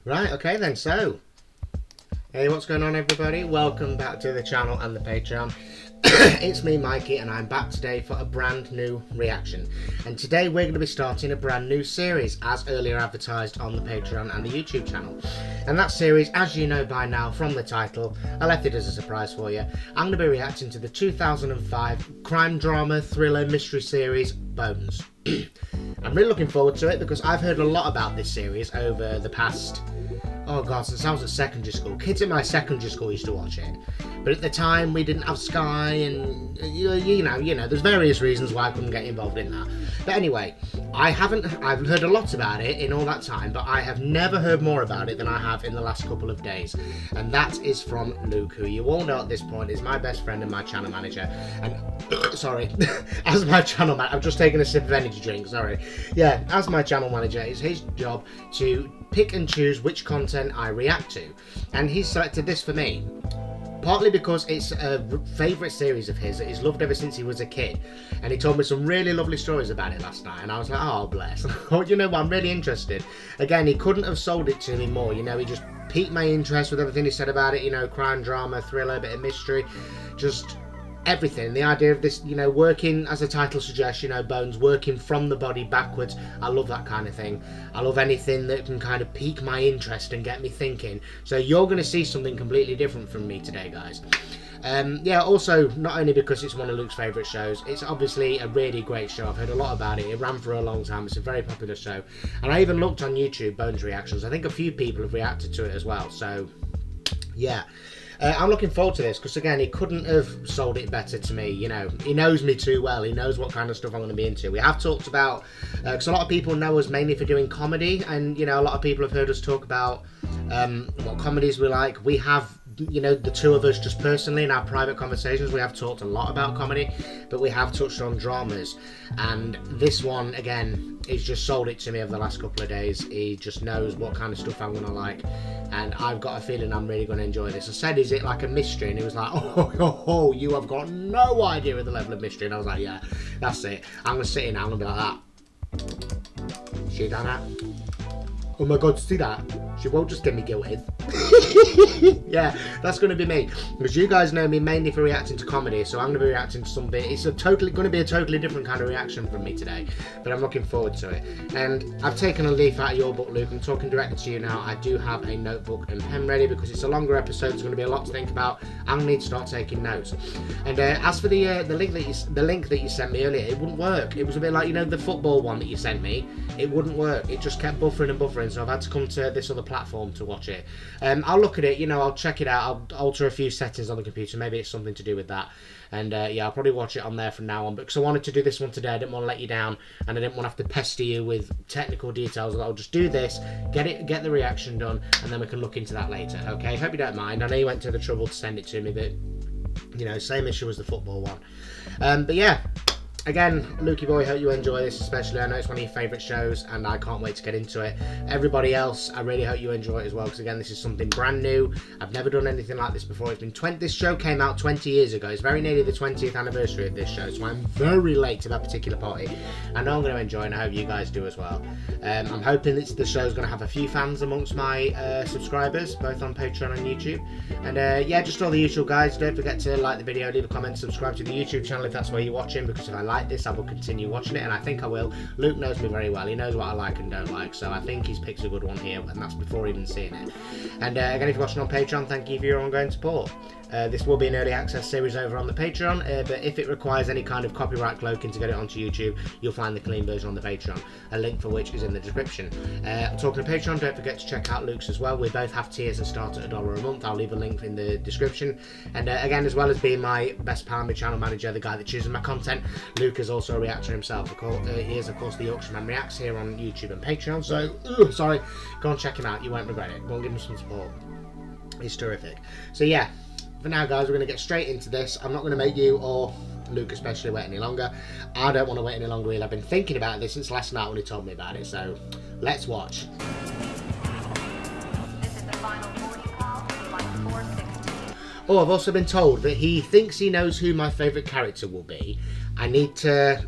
Right, okay then, so, hey, what's going on everybody? Welcome back to the channel and the Patreon. It's me, Mikey, and I'm back today for a brand new reaction. And today we're going to be starting a brand new series, as earlier advertised on the Patreon and the YouTube channel. And that series, as you know by now from the title, I left it as a surprise for you. I'm going to be reacting to the 2005 crime drama thriller mystery series, Bones. I'm really looking forward to it because I've heard a lot about this series over the past, oh god, since I was at secondary school. Kids at my secondary school used to watch it, but at the time we didn't have Sky, and you know, there's various reasons why I couldn't get involved in that. But anyway, I've heard a lot about it in all that time, but I have never heard more about it than I have in the last couple of days. And that is from Luke, who you all know at this point is my best friend and my channel manager. And sorry, as my channel manager, I've just taken a sip of energy drink, sorry. Yeah, as my channel manager, it's his job to pick and choose which content I react to. And he's selected this for me. Partly because it's a favourite series of his that he's loved ever since he was a kid. And he told me some really lovely stories about it last night. And I was like, oh, bless. Oh, you know what? I'm really interested. Again, he couldn't have sold it to me more. You know, he just piqued my interest with everything he said about it. You know, crime, drama, thriller, bit of mystery. Just everything. The idea of this, you know, working, as the title suggests, you know, Bones, working from the body backwards. I love that kind of thing. I love anything that can kind of pique my interest and get me thinking. So you're going to see something completely different from me today, guys. Yeah, also, not only because it's one of Luke's favourite shows, it's obviously a really great show. I've heard a lot about it. It ran for a long time. It's a very popular show. And I even looked on YouTube, Bones reactions. I think a few people have reacted to it as well. So, yeah. I'm looking forward to this because, again, he couldn't have sold it better to me. You know, he knows me too well. He knows what kind of stuff I'm going to be into. We have talked about, because a lot of people know us mainly for doing comedy, and, you know, a lot of people have heard us talk about what comedies we like. We have, you know, the two of us just personally in our private conversations, we have talked a lot about comedy, but we have touched on dramas. And this one, again, he's just sold it to me over the last couple of days. He just knows what kind of stuff I'm going to like, and I've got a feeling I'm really going to enjoy this. I said, is it like a mystery? And he was like, oh, you have got no idea of the level of mystery. And I was like, yeah, that's it. I'm going to sit in now, I'm going to be like that. See that? Oh my god, see that? She won't just get me guilty. Yeah, that's going to be me. Because you guys know me mainly for reacting to comedy, so I'm going to be reacting to something. It's going to be a totally different kind of reaction from me today, but I'm looking forward to it. And I've taken a leaf out of your book, Luke. I'm talking directly to you now. I do have a notebook and pen ready because it's a longer episode. There's going to be a lot to think about. I'm going to need to start taking notes. And as for the link that you sent me earlier, it wouldn't work. It was a bit like, you know, the football one that you sent me. It wouldn't work. It just kept buffering and buffering, so I've had to come to this other platform to watch it. I'll look at it, you know, I'll check it out. I'll alter a few settings on the computer. Maybe it's something to do with that. And yeah, I'll probably watch it on there from now on. But because I wanted to do this one today, I didn't want to let you down, and I didn't want to have to pester you with technical details. I'll just do this, get the reaction done, and then we can look into that later. Okay? Hope you don't mind. I know you went to the trouble to send it to me, but you know, same issue as the football one. But yeah. Again, Lukey boy, hope you enjoy this, especially. I know it's one of your favourite shows, and I can't wait to get into it. Everybody else, I really hope you enjoy it as well, because again, this is something brand new. I've never done anything like this before. It's been this show came out 20 years ago. It's very nearly the 20th anniversary of this show, so I'm very late to that particular party. I know I'm going to enjoy it, and I hope you guys do as well. I'm hoping that the show's going to have a few fans amongst my subscribers, both on Patreon and YouTube. And yeah, just all the usual guys. Don't forget to like the video, leave a comment, subscribe to the YouTube channel if that's where you're watching, because if I like this, I will continue watching it, and I think I will. Luke knows me very well. He knows what I like and don't like, so I think he's picked a good one here, and that's before even seeing it. And again, if you're watching on Patreon, thank you for your ongoing support. This will be an early access series over on the Patreon, but if it requires any kind of copyright cloaking to get it onto YouTube, you'll find the clean version on the Patreon, a link for which is in the description. Talking to Patreon, don't forget to check out Luke's as well. We both have tiers that start at $1 a month. I'll leave a link in the description. And again, as well as being my best pal, my channel manager, the guy that chooses my content, Luke is also a reactor himself. He is, of course, the Yorkshireman Reacts here on YouTube and Patreon. So, sorry, go and check him out. You won't regret it. Go and give him some support. He's terrific. So, yeah. For now, guys, we're going to get straight into this. I'm not going to make you, or Luke especially, wait any longer. I don't want to wait any longer either. I've been thinking about this since last night when he told me about it, so let's watch. This is the final boarding call to flight 460. Oh, I've also been told that he thinks he knows who my favourite character will be. I need to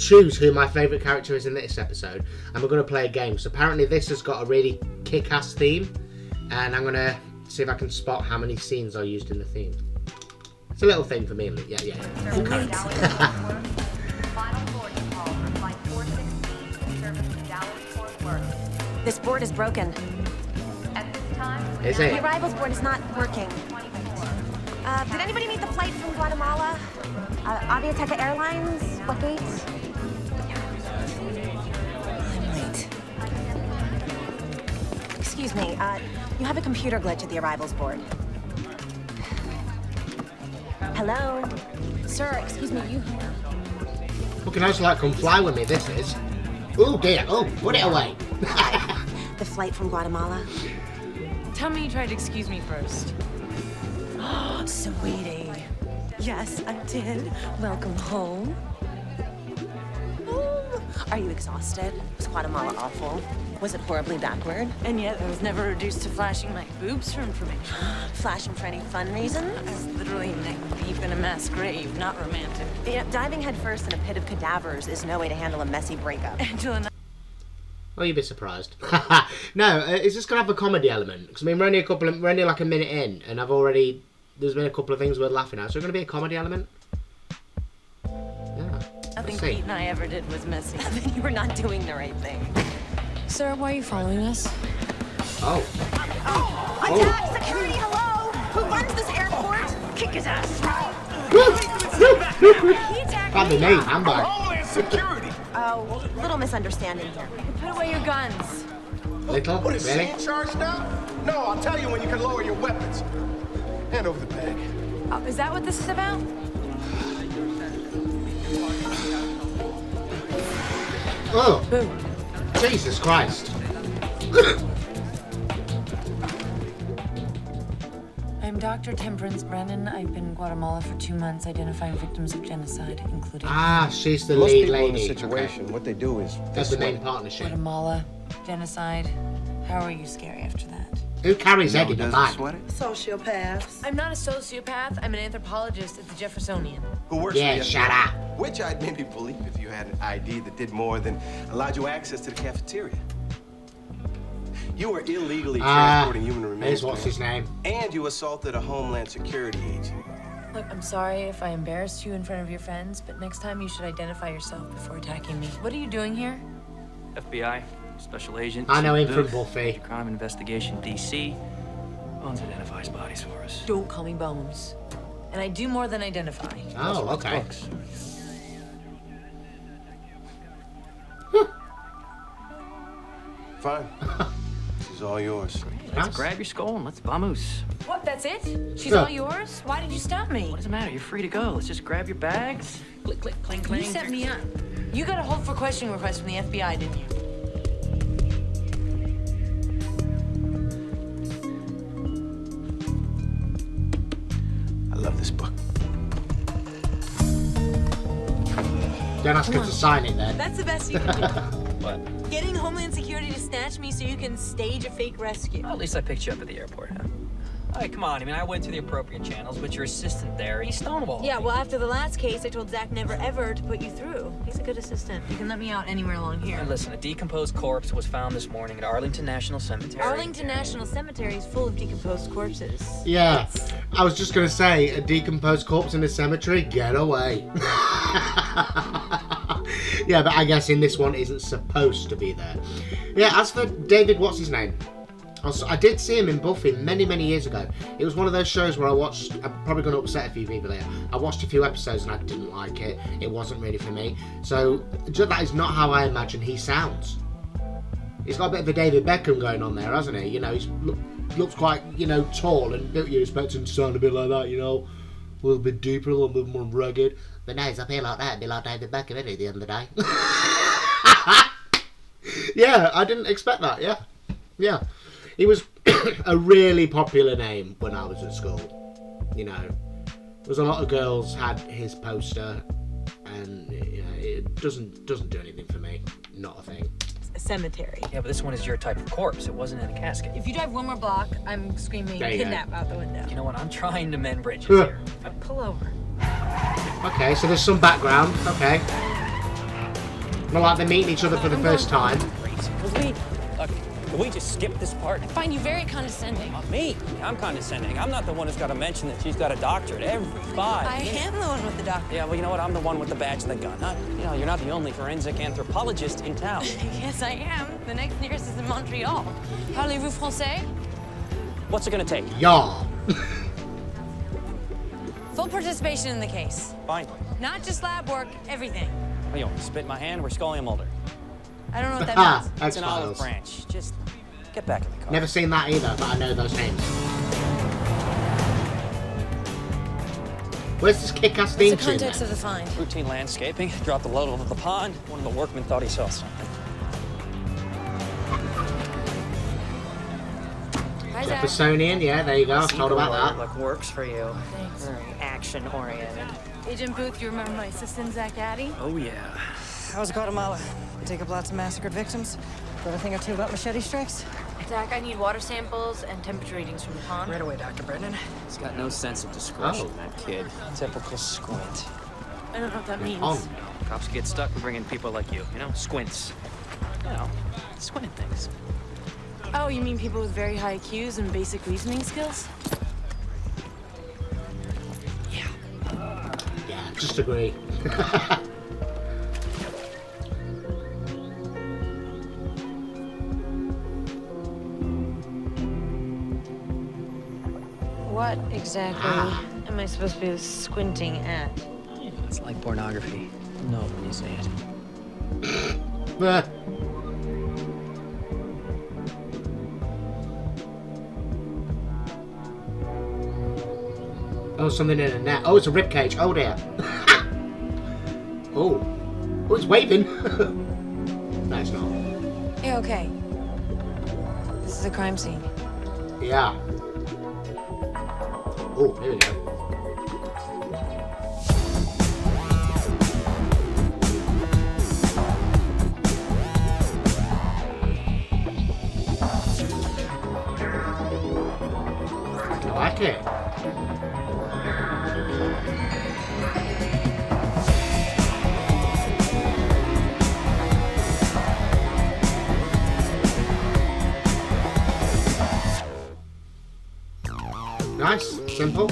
choose who my favourite character is in this episode, and we're going to play a game. So apparently this has got a really kick-ass theme, and I'm going to see if I can spot how many scenes are used in the theme. It's a little thing for me and Luke. Yeah. Service to Dallas Fort Worth. Final boarding call for flight 416, service to Dallas Fort Worth. This board is broken. At this time, we Is now it? The arrivals board is not working. 24. Did anybody need the flight from Guatemala? Aviateca Airlines? What gate? I'm late. Excuse me, you have a computer glitch at the arrivals board. Hello? Sir, excuse me, you... Fucking hell's like come fly with me, this is. Oh dear, oh, put it away. The flight from Guatemala? Tell me you tried to excuse me first. Sweetie. Yes, I did. Welcome home. Oh, are you exhausted? Was Guatemala awful? Was it horribly backward? And yet I was never reduced to flashing my boobs for information. Flashing for any fun reasons? I was literally neck deep in a mass grave, not romantic. Yeah, diving headfirst in a pit of cadavers is no way to handle a messy breakup. Angela, Well, you'd be surprised. No, is this gonna have a comedy element? Because I mean, we're only like a minute in, and there's been a couple of things we're laughing at. So, there's gonna be a comedy element. Yeah. nothing Let's see. Pete and I ever did was messy. Then you were not doing the right thing. Sir, why are you following us? Oh. Attack! Security, hello! Who runs this airport? Kick his ass! He attacked That'd be me. I'm back. Homeland Security! Oh, little misunderstanding here. Put away your guns. Little? What is Really? she in charge now? No, I'll tell you when you can lower your weapons. Hand over the bag. Oh, is that what this is about? Oh, Boo. Jesus Christ. I'm Dr. Temperance Brennan. I've been in Guatemala for 2 months identifying victims of genocide, including Ah, she's the Most lead people in lady. the situation, Okay. what they do is That's they the main sweat. partnership. Guatemala, genocide. How are you scary after that? Who carries No, Eddie the doesn't bag? sweat it. Sociopaths. I'm not a sociopath. I'm an anthropologist at the Jeffersonian. Who works Yeah, for the shut FBI, up. Which I'd maybe believe if you had an ID that did more than allowed you access to the cafeteria. You were illegally transporting human remains. Here's what's his name. And you assaulted a Homeland Security agent. Look, I'm sorry if I embarrassed you in front of your friends, but next time you should identify yourself before attacking me. What are you doing here? FBI, Special Agent. I know him Chief from Booth, Buffy. Crime Investigation, DC. Bones identifies bodies for us. Don't call me Bones. And I do more than identify. Oh, okay. Books. Fine. This is all yours. Let's Nice. grab your skull and let's vamoose. What? That's it? She's Yeah. all yours? Why did you stop me? What does it matter? You're free to go. Let's just grab your bags. Click, click, clang, You clang. set me up. You got a hold for questioning request from the FBI, didn't you? I love this book. Don't ask her to sign it then. That's the best you can do. What? Getting Homeland Security to snatch me so you can stage a fake rescue. Well, at least I picked you up at the airport, huh? All right, come on. I mean, I went to the appropriate channels, but your assistant there, he stonewalled Yeah, me. well, after the last case, I told Zach never ever to put you through. He's a good assistant. You can let me out anywhere along here. And listen, a decomposed corpse was found this morning at Arlington National Cemetery. Arlington National Cemetery is full of decomposed corpses. Yeah, I was just gonna say, a decomposed corpse in a cemetery, get away. Yeah, but I guess in this one isn't supposed to be there. Yeah, as for David, what's his name? I did see him in Buffy many, many years ago. It was one of those shows where I watched, I'm probably going to upset a few people here. I watched a few episodes and I didn't like it. It wasn't really for me. So, that is not how I imagine he sounds. He's got a bit of a David Beckham going on there, hasn't he? You know, looks quite, tall, and don't you expect him to sound a bit like that, a little bit deeper, a little bit more rugged. But no, he's up here like that, be like David Beckham, isn't he, the other day? Yeah, I didn't expect that, yeah. He was a really popular name when I was at school. There was a lot of girls had his poster, and it doesn't do anything for me. Not a thing. A cemetery. Yeah, but this one is your type of corpse. It wasn't in a casket. If you drive one more block, I'm screaming There you go. kidnap out the window. You know what? I'm trying to mend bridges here. Pull over. Okay, so there's some background. Okay. Not like they're meeting each other for the first time. Can we just skip this part? I find you very condescending. Me? I'm condescending. I'm not the one who's got to mention that she's got a doctorate every 5 I minutes. am the one with the doctor. Yeah, well, you know what? I'm the one with the badge and the gun. You're not the only forensic anthropologist in town. Yes, I am. The next nearest is in Montreal. Parlez-vous français? What's it gonna take? Yeah. Full participation in the case. Fine. Not just lab work, everything. What, you want me to spit in my hand? We're Scully Mulder. I don't know what that Ah, means. It's an olive X-Files. branch. Just get back in the car. Never seen that either, but I know those names. Where's this kick-ass theme What's the tune context then? of the find? Routine landscaping. Dropped the load over the pond. One of the workmen thought he saw something. Hi, Zach. Jeffersonian, yeah, there you go. I was told about that. Look, works for you. Thanks. Very action-oriented. Agent Booth, you remember my assistant, Zach Addy? Oh, yeah. How's Guatemala? We take up lots of massacred victims. Got a thing or two about machete strikes? Zach, I need water samples and temperature readings from the pond. Right away, Dr. Brennan. He's got no sense of discretion, Oh. that kid. Typical squint. I don't know what that means. On. Cops get stuck with bringing people like you know, squints. You know, squinting things. Oh, you mean people with very high IQs and basic reasoning skills? Yeah, just agree. What exactly am I supposed to be squinting at? It's like pornography. You know it when you see it. Uh, oh, something in a net. Oh, it's a ribcage. Oh dear. Oh. Oh, it's waving. No, it's not. Yeah, okay. This is a crime scene. Yeah. Oh, here we go. I like it. Nice, simple.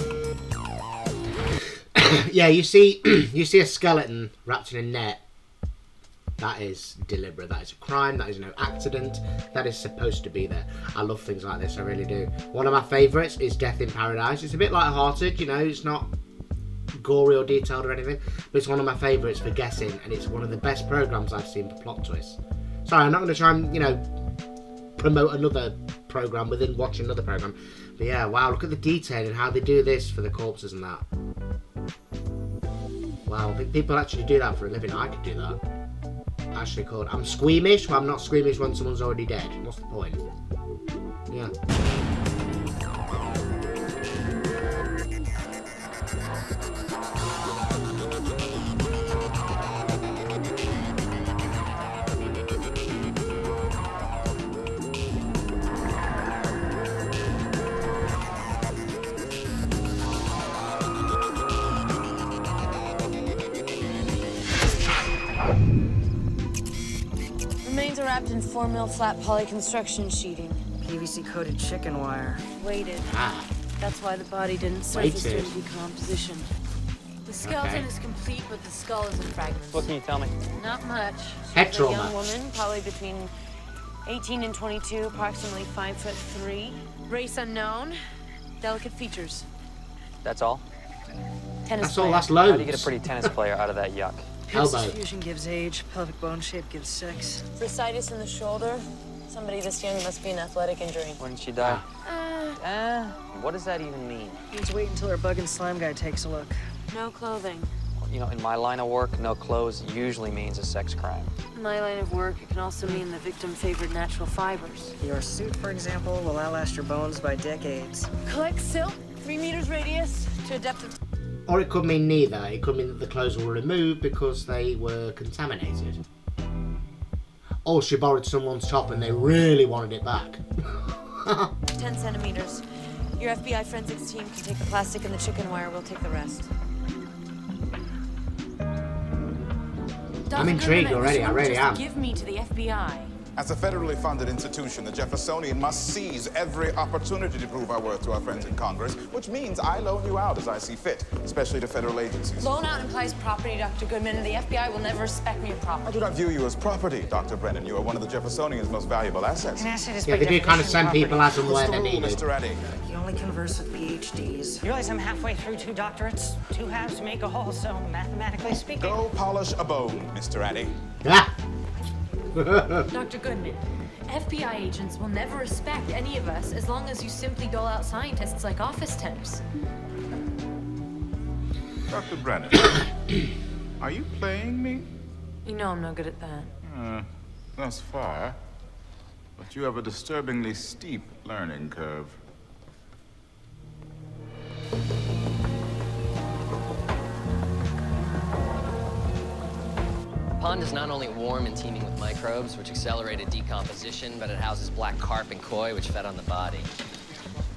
Yeah, you see a skeleton wrapped in a net. That is deliberate. That is a crime. That is no accident. That is supposed to be there. I love things like this. I really do. One of my favourites is Death in Paradise. It's a bit light-hearted, you know. It's not gory or detailed or anything, but it's one of my favourites for guessing, and it's one of the best programmes I've seen for plot twists. Sorry, I'm not going to try and, you know, promote another programme within watching another programme. But yeah, wow, look at the detail and how they do this for the corpses and that. Wow, I think people actually do that for a living. I could do that. Actually called I'm squeamish. Well, I'm not squeamish when someone's already dead. What's the point? Yeah. Remains are wrapped in 4mm flat poly construction sheeting. PVC-coated chicken wire. Weighted. Ah. That's why the body didn't surface Weighted. during decomposition. The skeleton Okay. is complete, but the skull is in fragments. What can you tell me? Not much. Head She's a young trauma. woman, probably between 18 and 22, approximately 5'3". Race unknown. Delicate features. That's all? Tennis That's all. player. That's How loads. do you get a pretty tennis player out of that yuck? Elbow. Fusion gives age, pelvic bone shape gives sex. Bursitis in the shoulder. Somebody this young must be an athletic injury. When did she die? What does that even mean? Means wait until our bug and slime guy takes a look. No clothing. You know, in my line of work, no clothes usually means a sex crime. In my line of work, it can also mean the victim favored natural fibers. Your suit, for example, will outlast your bones by decades. Collect silk, 3 meters radius, to a depth of... Or it could mean neither. It could mean that the clothes were removed because they were contaminated. Or she borrowed someone's top and they really wanted it back. 10 centimeters. Your FBI forensics team can take the plastic and the chicken wire. We'll take the rest. Dr. intrigued Goodman, already, I really am. Give me to the FBI. As a federally funded institution, the Jeffersonian must seize every opportunity to prove our worth to our friends in Congress, which means I loan you out as I see fit, especially to federal agencies. Loan out implies property, Dr. Goodman, and the FBI will never respect me as I property. do not view you as property, Dr. Brennan. You are one of the Jeffersonians' most valuable assets. An asset is Yeah, by they do kind of definition send property. people as and What's when the they rule, need Mr. Addy? You only converse with PhDs. You realize I'm halfway through 2 doctorates? 2 halves make a whole, so mathematically speaking. Go polish a bone, Mr. Addy. Yeah. Dr. Goodman, FBI agents will never respect any of us as long as you simply dole out scientists like office temps. Dr. Brennan, are you playing me? You know I'm no good at that. Thus far. But you have a disturbingly steep learning curve. The pond is not only warm and teeming with microbes, which accelerated decomposition, but it houses black carp and koi, which fed on the body.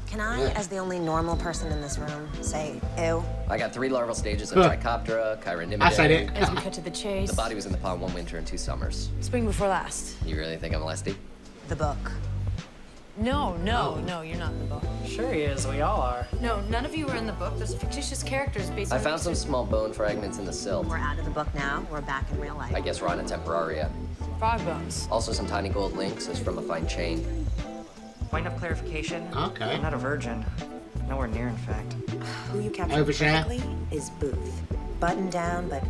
Can I, as the only normal person in this room, say ew? I got 3 larval stages of Trichoptera, I said Chironomidae. it. As we cut to the chase. The body was in the pond 1 winter and 2 summers. Spring before last. You really think I'm Leslie? The book. No, you're not in the book. Sure he is. We all are. No, none of you are in the book. Those are fictitious characters based on... I found some small bone fragments in the silt. We're out of the book now. We're back in real life. I guess Rana temporaria. frog bones. Also some tiny gold links as from a fine chain. Point of clarification. Okay. I'm not a virgin. Nowhere near, in fact. Who you captured Overshare. perfectly is Booth. Buttoned down, but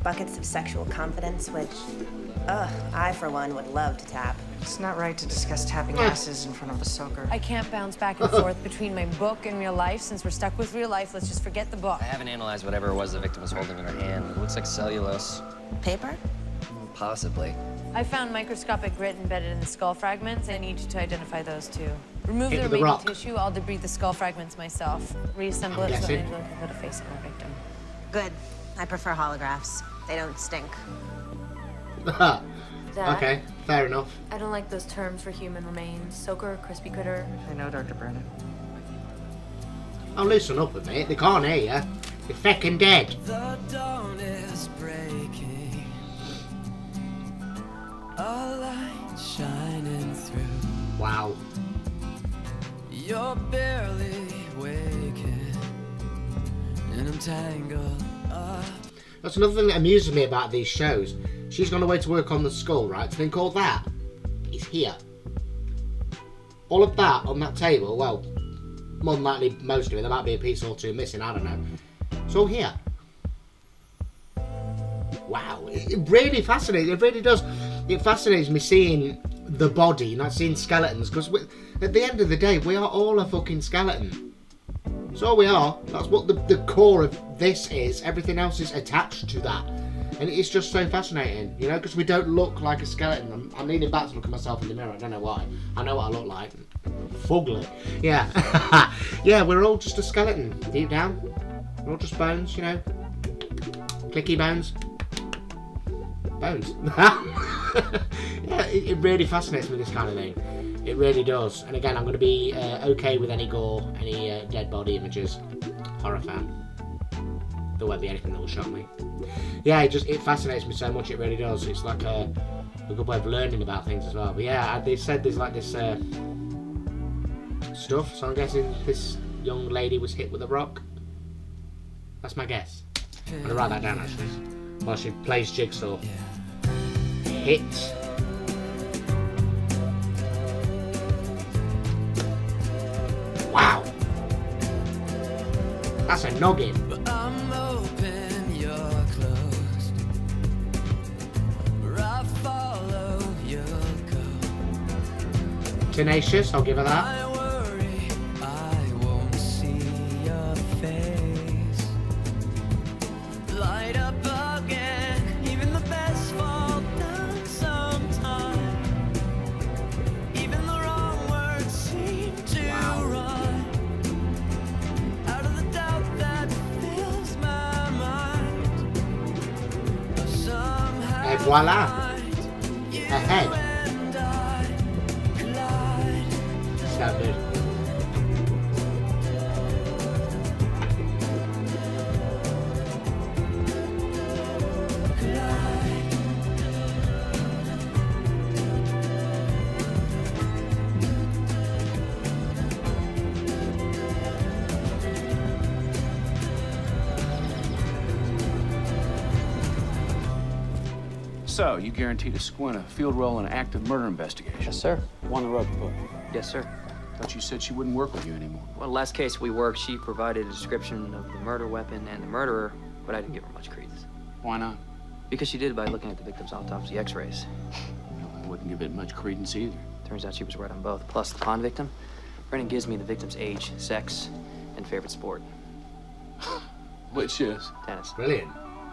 buckets of sexual confidence, which, I, for one, would love to tap. It's not right to discuss tapping asses in front of a soaker. I can't bounce back and forth between my book and real life. Since we're stuck with real life, let's just forget the book. I haven't analyzed whatever it was the victim was holding in her hand. It looks like cellulose. Paper? Possibly. I found microscopic grit embedded in the skull fragments. I need you to identify those too. Remove Hit the with the remaining rock. tissue. I'll debride the skull fragments myself. Reassemble I'm it so guessing. Angela can put a face on our victim. Good. I prefer holographs. They don't stink. That, Okay, fair enough. I don't like those terms for human remains. Soaker, crispy critter. I know, Dr. Brennan. Oh, loosen up a bit. They can't hear you. You're feckin' dead. The dawn is breaking, a light shining through. Wow. You're barely waking, and I'm tangled up. That's another thing that amuses me about these shows. She's gone away to work on the skull, right? Something called that is here. All of that on that table, well, more than likely most of it. There might be a piece or two missing, I don't know. It's all here. Wow. It really fascinates. It really does. It fascinates me seeing the body, not seeing skeletons, because at the end of the day, we are all a fucking skeleton. That's all we are. That's what the core of this is. Everything else is attached to that. And it's just so fascinating, you know, because we don't look like a skeleton. I'm leaning back to look at myself in the mirror. I don't know why. I know what I look like. Fugly. Yeah. Yeah, we're all just a skeleton, deep down. We're all just bones, you know. Clicky bones. Bones. Yeah, it really fascinates me, this kind of thing. It really does. And again, I'm going to be okay with any gore, any dead body images. Horror fan. There won't be anything that will shock me. Yeah, it fascinates me so much. It really does. It's like a good way of learning about things as well. But yeah, they said there's like this stuff. So I'm guessing this young lady was hit with a rock. That's my guess. I'm gonna write that down actually. While she plays Jigsaw. Hit. Wow. That's a noggin. But I'm open, you're closed. Where I follow, you'll go. Tenacious, I'll give her that. I worry I won't see your face. Light up again, even the best fall down sometime. Even the wrong words seem to run out of the doubt that fills my mind. Somehow Et voila. you Ahead. and I collide. So good. So, you guaranteed a Squint a field role in an active murder investigation? Yes, sir. Won the rug pull. Yes, sir. Thought you said she wouldn't work with you anymore. Well, last case we worked, she provided a description of the murder weapon and the murderer, but I didn't give her much credence. Why not? Because she did it by looking at the victim's autopsy x-rays. I wouldn't give it much credence either. Turns out she was right on both. Plus, the pawn victim, Brennan gives me the victim's age, sex, and favorite sport. Which is? Tennis. Brilliant.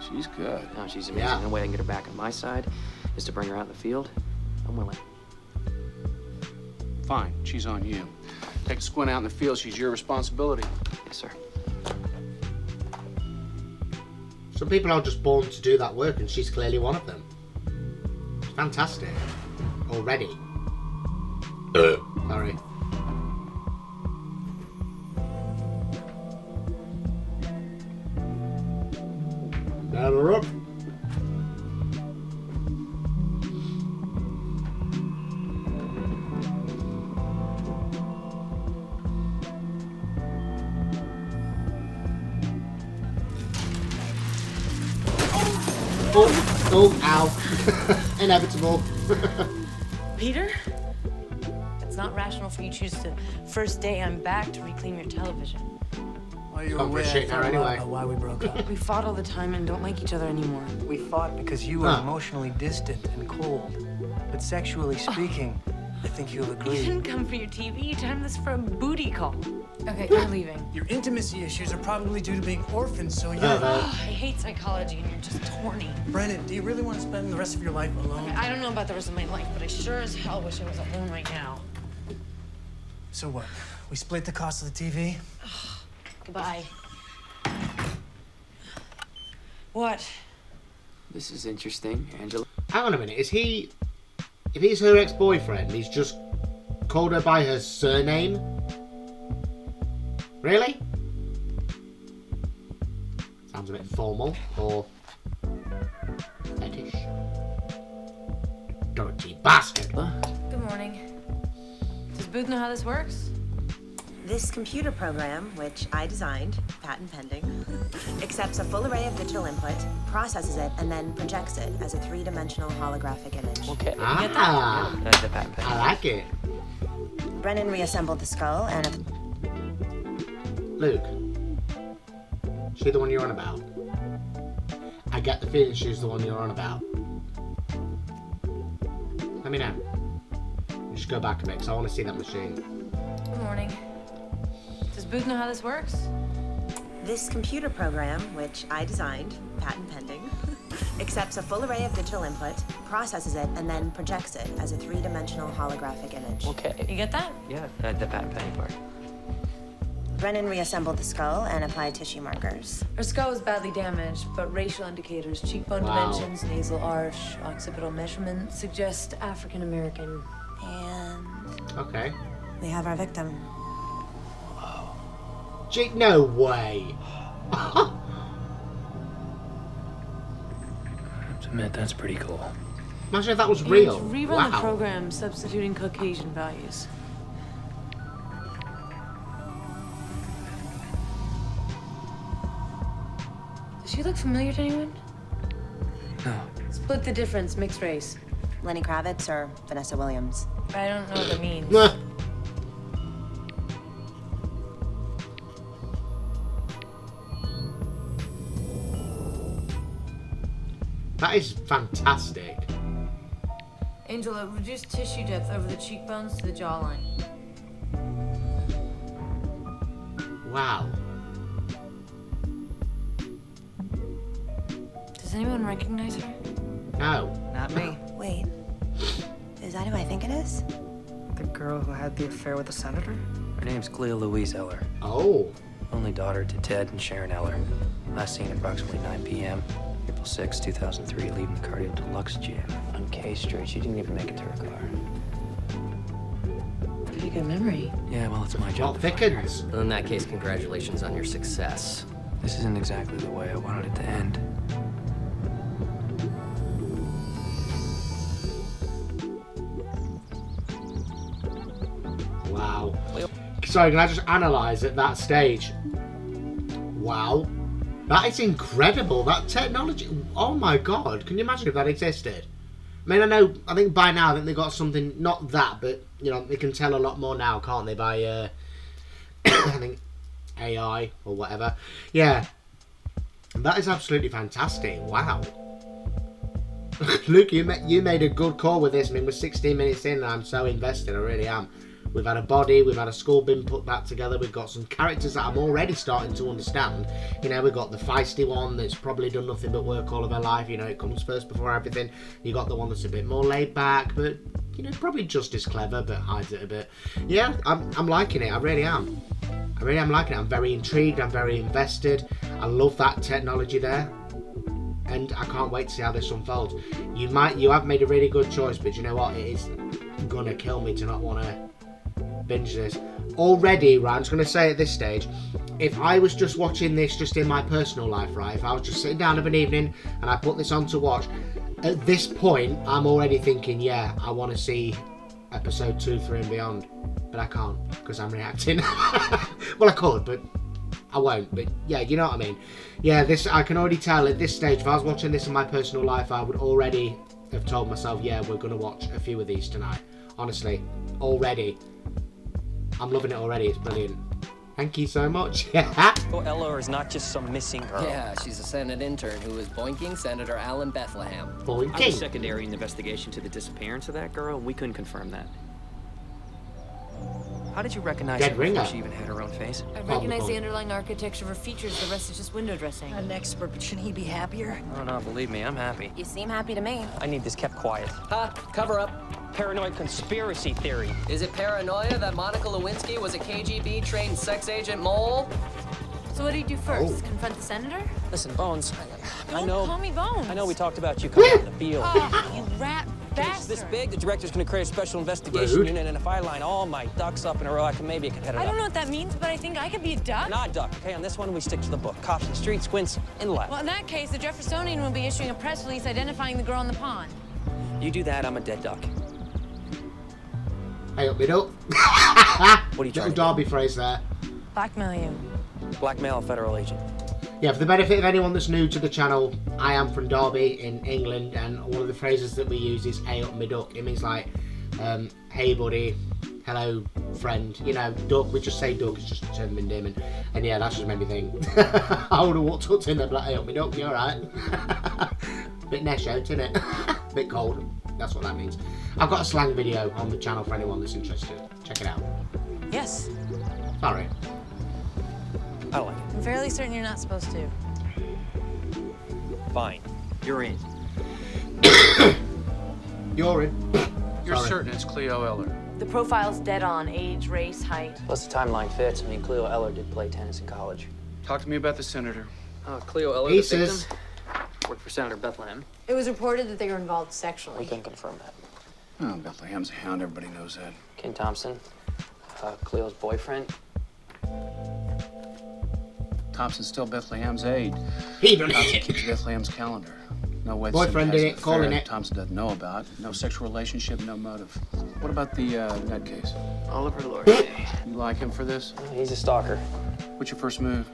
She's good. No, she's amazing. Yeah. The way I can get her back on my side is to bring her out in the field. I'm willing. Fine, she's on you. Take a Squint out in the field, she's your responsibility. Yes, sir. Some people are just born to do that work, and she's clearly one of them. Fantastic. Already. Sorry. Gather up. Oh, ow. Inevitable. Peter? It's not rational for you to choose to first day I'm back to reclaim your television. Well, you were Don't aware appreciate I that found out anyway. about why we broke up. We fought all the time and don't like each other anymore. We fought because you were Huh. emotionally distant and cold. But sexually speaking, I think you'll You agree. didn't come for your TV, you timed this for a booty call. Okay, we're leaving. Your intimacy issues are probably due to being orphaned, so you're... I hate psychology and you're just horny. Brennan, do you really want to spend the rest of your life alone? I don't know about the rest of my life, but I sure as hell wish I was alone right now. So what? We split the cost of the TV? Goodbye. What? This is interesting, Angela. Hang on a minute. Is he... If he's her ex-boyfriend, he's just called her by her surname? Really? Sounds a bit formal or fetish. Dirty bastard. Good morning. Does Booth know how this works? This computer program, which I designed, patent pending, accepts a full array of digital input, processes it, and then projects it as a three-dimensional holographic image. Okay. Ah, That's the patent. I like it. Brennan reassembled the skull and... Luke, she the one you're on about? I get the feeling she's the one you're on about. Let me know. Just go back a bit, because I want to see that machine. Good morning. Does Booth know how this works? This computer program, which I designed, patent pending, accepts a full array of digital input, processes it, and then projects it as a three-dimensional holographic image. Okay. You get that? Yeah, the patent pending part. Brennan reassembled the skull and applied tissue markers. Her skull was badly damaged, but racial indicators, cheekbone Wow. dimensions, nasal arch, occipital measurement suggest African American. And Okay. we have our victim. Gee, no way. Admit that's pretty cool. Imagine if that was real. Rerun Wow. the program substituting Caucasian values. Does she look familiar to anyone? No. Split the difference, mixed race. Lenny Kravitz or Vanessa Williams? I don't know what that means. Nah. That is fantastic. Angela, reduce tissue depth over the cheekbones to the jawline. Wow. Does anyone recognize her? No. Not me. Wait, is that who I think it is? The girl who had the affair with the senator? Her name's Clea Louise Eller. Oh. Only daughter to Ted and Sharon Eller. Last seen approximately 9 p.m. April 6, 2003, leaving the Cardio Deluxe gym on K Street. She didn't even make it to her car. Pretty good memory. Yeah, well, it's my job. What thickens? Well, in that case, congratulations on your success. This isn't exactly the way I wanted it to end. Wow. Sorry, can I just analyse at that stage? Wow. That is incredible. That technology. Oh my god. Can you imagine if that existed? I mean, I think by now, I think they got something, not that, but, you know, they can tell a lot more now, can't they, by, I think, AI or whatever. Yeah. That is absolutely fantastic. Wow. Luke, you made a good call with this. I mean, we're 16 minutes in and I'm so invested, I really am. We've had a body, we've had a skull being put back together, we've got some characters that I'm already starting to understand. You know, we've got the feisty one that's probably done nothing but work all of her life, you know, it comes first before everything. You got the one that's a bit more laid back, but, you know, probably just as clever, but hides it a bit. Yeah, I'm liking it, I really am. I really am liking it. I'm very intrigued, I'm very invested. I love that technology there. And I can't wait to see how this unfolds. You have made a really good choice, but you know what? It is gonna kill me to not want to binge this. Already, right, I'm just gonna say at this stage, if I was just watching this just in my personal life, right, if I was just sitting down of an evening and I put this on to watch, at this point, I'm already thinking, yeah, I want to see episode 2, 3 and beyond. But I can't, because I'm reacting. Well, I could, but I won't. But yeah, you know what I mean. Yeah, this, I can already tell at this stage, if I was watching this in my personal life, I would already have told myself, yeah, we're going to watch a few of these tonight. Honestly, already. I'm loving it already, it's brilliant. Thank you so much. Well, Ella is not just some missing girl. Yeah, she's a Senate intern who was boinking Senator Alan Bethlehem. Boinking? I was secondary in the investigation to the disappearance of that girl, and we couldn't confirm that. How did you recognize Dead her before ringer. she even had her own face? I recognize the underlying architecture of her features. The rest is just window dressing. An expert, but shouldn't he be happier? Oh, no, believe me, I'm happy. You seem happy to me. I need this kept quiet. Ha! Cover up. Paranoid conspiracy theory. Is it paranoia that Monica Lewinsky was a KGB-trained sex agent mole? So what do you do first? Confront the senator? Listen, Bones, I Don't know... call me Bones. I know we talked about you coming out in the field. Oh, you rat It's bastard. this big, the director's gonna create a special investigation Rude. unit, and if I line all my ducks up in a row, I can maybe head it I up. don't know what that means, but I think I could be a duck. Not a duck, okay? On this one, we stick to the book. Cops in the street, squints in the left. Well, in that case, the Jeffersonian will be issuing a press release identifying the girl in the pond. You do that, I'm a dead duck. Hey, up, middle. What are you Little trying to Derby phrase there. Blackmail you. do? Blackmail a federal agent. Yeah, for the benefit of anyone that's new to the channel, I am from Derby in England, and one of the phrases that we use is "hey up me duck." It means like, hey buddy, hello friend. You know, duck. We just say duck. It's just a term in Damon. And yeah, that's just made me think. I would have walked up to him and be like, "Hey up me duck, you alright?" Bit nesh out, isn't it? Bit cold. That's what that means. I've got a slang video on the channel for anyone that's interested. Check it out. Yes. Sorry. I like it. I'm fairly certain you're not supposed to. Fine. You're in. You're in. You're Sorry. certain it's Cleo Eller? The profile's dead on. Age, race, height. Plus the timeline fits. I mean, Cleo Eller did play tennis in college. Talk to me about the senator. Cleo Eller, He the says- victim, worked for Senator Bethlehem. It was reported that they were involved We sexually. couldn't confirm that. Oh, Bethlehem's a hound. Everybody knows that. Ken Thompson, Cleo's boyfriend. Thompson's still Bethlehem's aide. He done Thompson it. keeps Bethlehem's calendar. No way. Boyfriend did it, calling it. Thompson doesn't know about. No sexual relationship, no motive. What about the Ned case? Oliver Laurier. You like him for this? He's a stalker. What's your first move?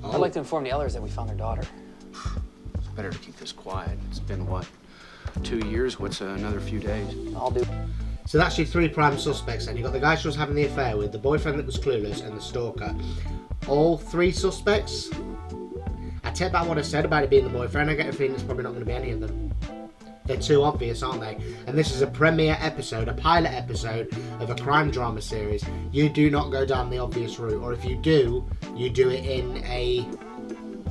I'd like to inform the Ellers that we found their daughter. It's better to keep this quiet. It's been, what, 2 years? What's another few days? I'll do. So that's your three prime suspects then. You've got the guy she was having the affair with, the boyfriend that was clueless, and the stalker. All three suspects? I take back what I said about it being the boyfriend. I get a feeling it's probably not going to be any of them. They're too obvious, aren't they? And this is a premiere episode, a pilot episode of a crime drama series. You do not go down the obvious route, or if you do it in a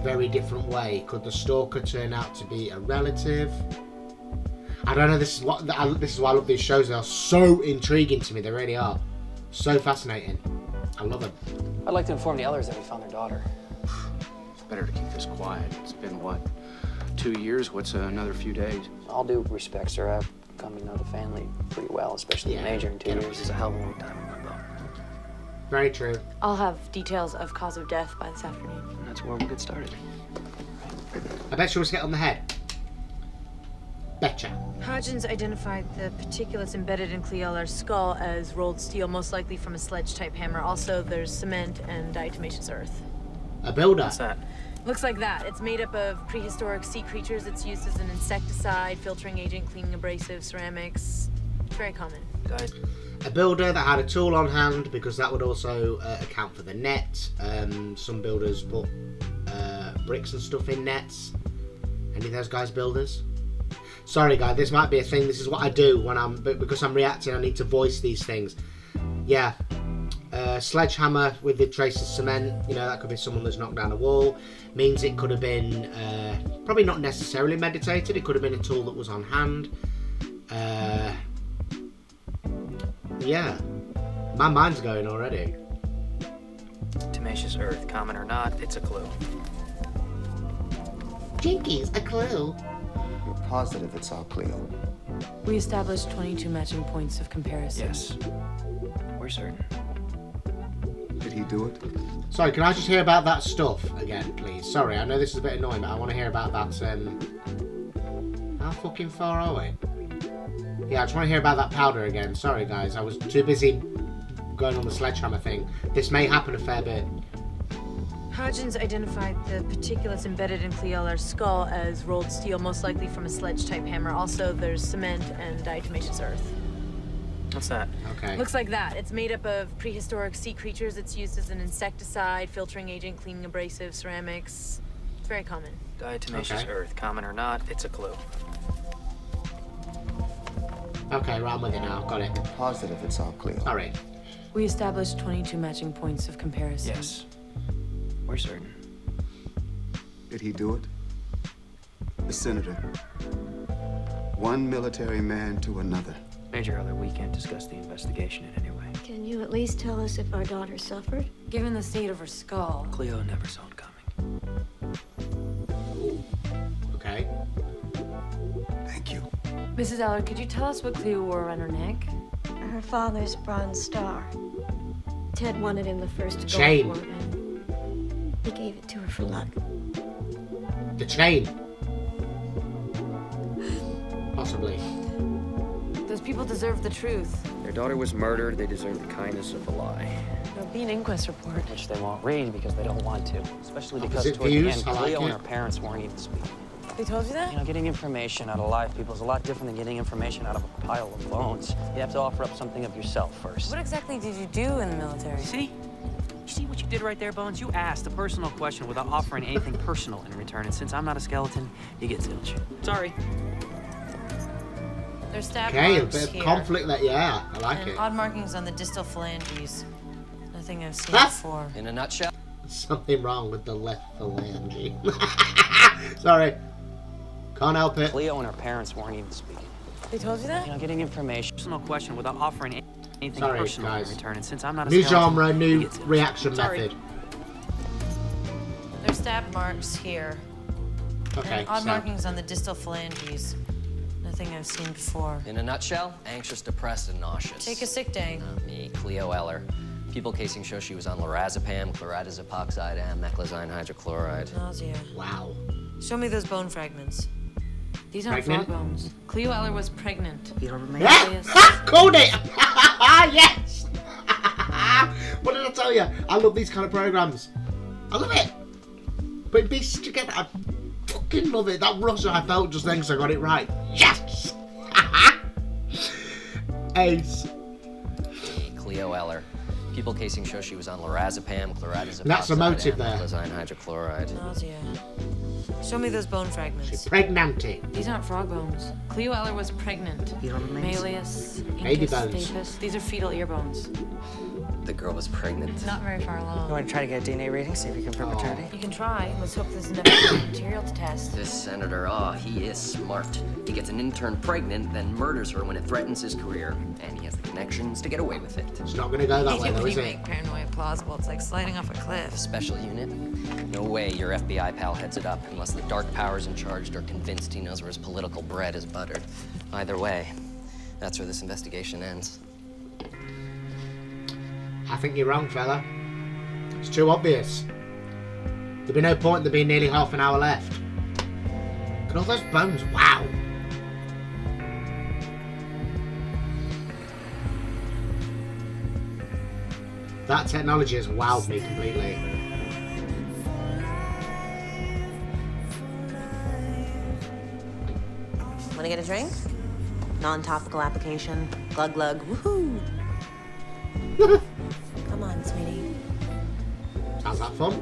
very different way. Could the stalker turn out to be a relative? I don't know. This is why I love these shows. They are so intriguing to me. They really are. So fascinating. I love them. I'd like to inform the Ellers that we found their daughter. It's better to keep this quiet. It's been, what, 2 years? What's another few days? All due respect, sir. I've come to know the family pretty well, especially the major. In 2 years is a hell of a long time in my book. Very true. I'll have details of cause of death by this afternoon. And that's where we'll get started. I bet she was hit on the head. Betcha. Hodgins identified the particulates embedded in Cleolar's skull as rolled steel, most likely from a sledge-type hammer. Also, there's cement and diatomaceous earth. A builder. What's that? Looks like that. It's made up of prehistoric sea creatures. It's used as an insecticide, filtering agent, cleaning abrasive, ceramics. It's very common. A builder that had a tool on hand, because that would also account for the net. Some builders put bricks and stuff in nets. Any of those guys builders? Sorry guys, this might be a thing. This is what I do when because I'm reacting, I need to voice these things. Yeah. Sledgehammer with the trace of cement, you know, that could be someone that's knocked down a wall. Means it could have been probably not necessarily meditated. It could have been a tool that was on hand. Yeah, my mind's going already. Tenacious Earth, common or not, it's a clue. Jinkies, a clue. You're positive it's all Cleo? We established 22 matching points of comparison. Yes. We're certain. Did he do it? Sorry, can I just hear about that stuff again, please? Sorry, I know this is a bit annoying, but I want to hear about that. How fucking far are we? Yeah, I just want to hear about that powder again. Sorry, guys, I was too busy going on the sledgehammer thing. This may happen a fair bit. Hodgins identified the particulates embedded in Cleolar's skull as rolled steel, most likely from a sledge-type hammer. Also, there's cement and diatomaceous earth. What's that? Okay. Looks like that. It's made up of prehistoric sea creatures. It's used as an insecticide, filtering agent, cleaning abrasive, ceramics. It's very common. Diatomaceous Earth, common or not, it's a clue. Okay, right, I'm with it now. Got it. Positive it's all Cleo? Sorry. We established 22 matching points of comparison. Yes. We're certain. Did he do it? The senator. One military man to another. Major Eller, we can't discuss the investigation in any way. Can you at least tell us if our daughter suffered? Given the state of her skull. Cleo never saw it coming. Okay. Thank you. Mrs. Eller, could you tell us what Cleo wore around her neck? Her father's bronze star. Ted wanted him the first to go Chain. for it, and he gave it to her for luck. The chain. Possibly. Those people deserve the truth. Their daughter was murdered. They deserve the kindness of a lie. There'll be an inquest report. Which they won't read because they don't want to. Especially because Opposite toward the views, end, I like Cleo and it. her parents weren't even speaking. They told you that? You know, getting information out of live people is a lot different than getting information out of a pile of bones. You have to offer up something of yourself first. What exactly did you do in the military? See? You see what you did right there, Bones? You asked a personal question without offering anything personal in return. And since I'm not a skeleton, you get zilch. Sorry. There's stab Okay, a marks bit of here. conflict there. Yeah, I like And it. odd markings on the distal phalanges. Nothing I've seen Ah! before. In a nutshell, Something wrong with the left phalange. Sorry. Can't help it. Cleo and her parents weren't even speaking. They told you that? You know, getting information. Personal question without offering anything Sorry, personal guys. in return. And since I'm not a New skeleton, genre, you new get zilch. reaction Sorry. method. There's stab marks here. Okay, And odd so- markings on the distal phalanges. Nothing I've seen before. in a nutshell, anxious, depressed, and nauseous. Take a sick day. Not me, Cleo Eller. People casing show she was on lorazepam, chloride epoxide, and meclazine hydrochloride. Nausea. Wow. Show me those bone fragments. These aren't Pregnant? frog bones. Cleo Eller was pregnant. Yeah! Called it! Yes! What did I tell you? I love these kind of programs. I love it. But it beats together. I fucking love it. That rush I felt just then because I got it right. Yes! Ace. Cleo Eller. People casing show she was on lorazepam, chloride epoxide, That's a motive and there. meclazine hydrochloride. Nausea. Show me those bone fragments. Pregnancy. These aren't frog bones. Cleo Eller was pregnant. Malleus, Baby Incus, bones. stapes. These are fetal ear bones. The girl was pregnant. Not very far along. You want to try to get a DNA reading, see if you confirm paternity? You can try. Let's hope there's enough material to test. This senator, he is smart. He gets an intern pregnant, then murders her when it threatens his career. And he has the connections to get away with it. It's not going to go that way, though, When is you it? make paranoia plausible, it's like sliding off a cliff. Special unit? No way your FBI pal heads it up unless the dark powers in charge are convinced he knows where his political bread is buttered. Either way, that's where this investigation ends. I think you're wrong, fella. It's too obvious. There'd be no point in there being nearly half an hour left. Look at all those bones. Wow. That technology has wowed me completely. Wanna get a drink? Non-topical application. Glug glug. Woohoo! Come on, sweetie. Sounds like fun.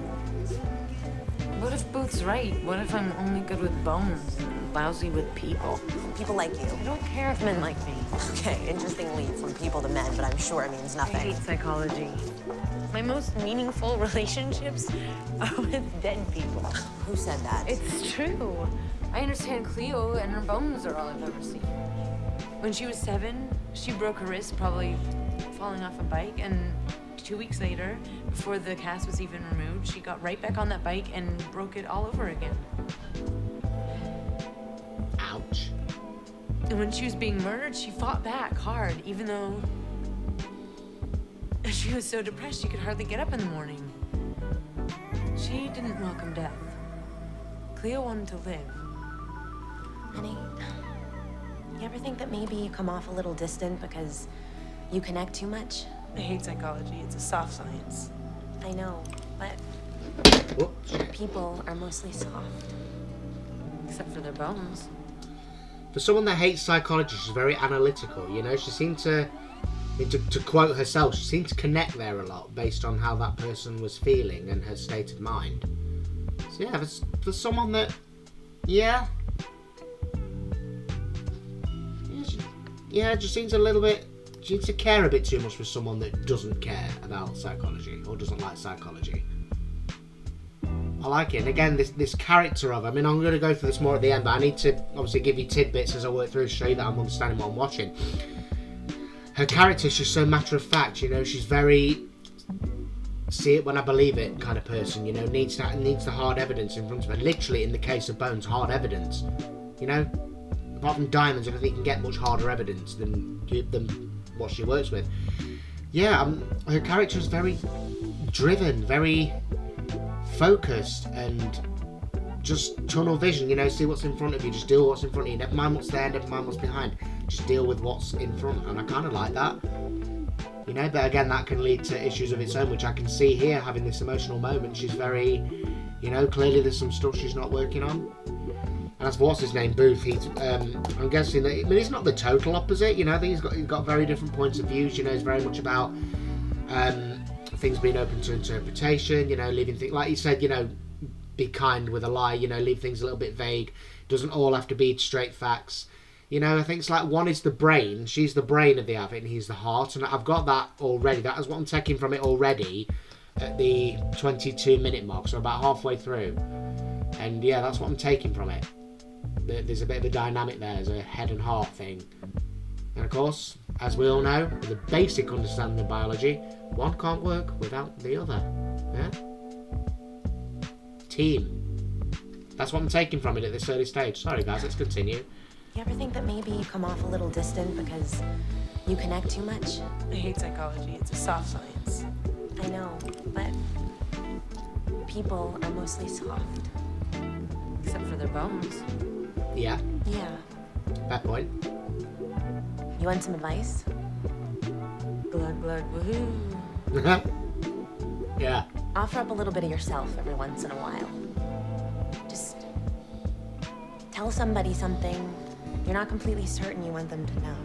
What if Booth's right? What if I'm only good with bones and lousy with people? People like you. I don't care if men like me. Okay, interesting leap from people to men, but I'm sure it means I nothing. hate psychology. My most meaningful relationships are with dead people. Who said that? It's true. I understand Cleo, and her bones are all I've ever seen. When she was 7, she broke her wrist, probably falling off a bike, and 2 weeks later, before the cast was even removed, she got right back on that bike and broke it all over again. Ouch. And when she was being murdered, she fought back hard, even though she was so depressed she could hardly get up in the morning. She didn't welcome death. Cleo wanted to live. Honey, you ever think that maybe you come off a little distant because you connect too much? I hate psychology. It's a soft science. I know, but people are mostly soft. Except for their bones. For someone that hates psychology, she's very analytical, you know? She seemed to quote herself, she seemed to connect there a lot based on how that person was feeling and her state of mind. So yeah, for someone that, yeah, it just seems a little bit, she seems to care a bit too much for someone that doesn't care about psychology or doesn't like psychology. I like it. And again, this character of her, I mean, I'm going to go through this more at the end, but I need to obviously give you tidbits as I work through to show you that I'm understanding what I'm watching. Her character is just so matter of fact, you know, she's very see it when I believe it kind of person, you know, needs the hard evidence in front of her. Literally, in the case of Bones, hard evidence. You know, apart from diamonds, I don't think you can get much harder evidence than what she works with. Yeah, her character is very driven, very focused, and just tunnel vision, you know, see what's in front of you, just deal with what's in front of you, never mind what's there, never mind what's behind, just deal with what's in front, and I kind of like that, you know, but again, that can lead to issues of its own, which I can see here, having this emotional moment. She's very, you know, clearly there's some stuff she's not working on. And as for what's his name, Booth, he's, I'm guessing that, I mean, he's not the total opposite, you know, I think he's got very different points of views, you know, he's very much about things being open to interpretation, you know, leaving things, like you said, you know, be kind with a lie, you know, leave things a little bit vague, doesn't all have to be straight facts, you know. I think it's like one is the brain, she's the brain of the outfit and he's the heart, and I've got that already. That is what I'm taking from it already at the 22-minute mark, so about halfway through, and yeah, that's what I'm taking from it. There's a bit of a dynamic there, there's a head and heart thing, and of course, as we all know, with a basic understanding of biology, one can't work without the other. Yeah? Team. That's what I'm taking from it at this early stage. Sorry guys, let's continue. You ever think that maybe you come off a little distant because you connect too much? I hate psychology. It's a soft science. I know, but people are mostly soft. Except for their bones. Yeah. Yeah. Fair point. You want some advice? Glug glug woohoo. Yeah. Offer up a little bit of yourself every once in a while. Just tell somebody something you're not completely certain you want them to know.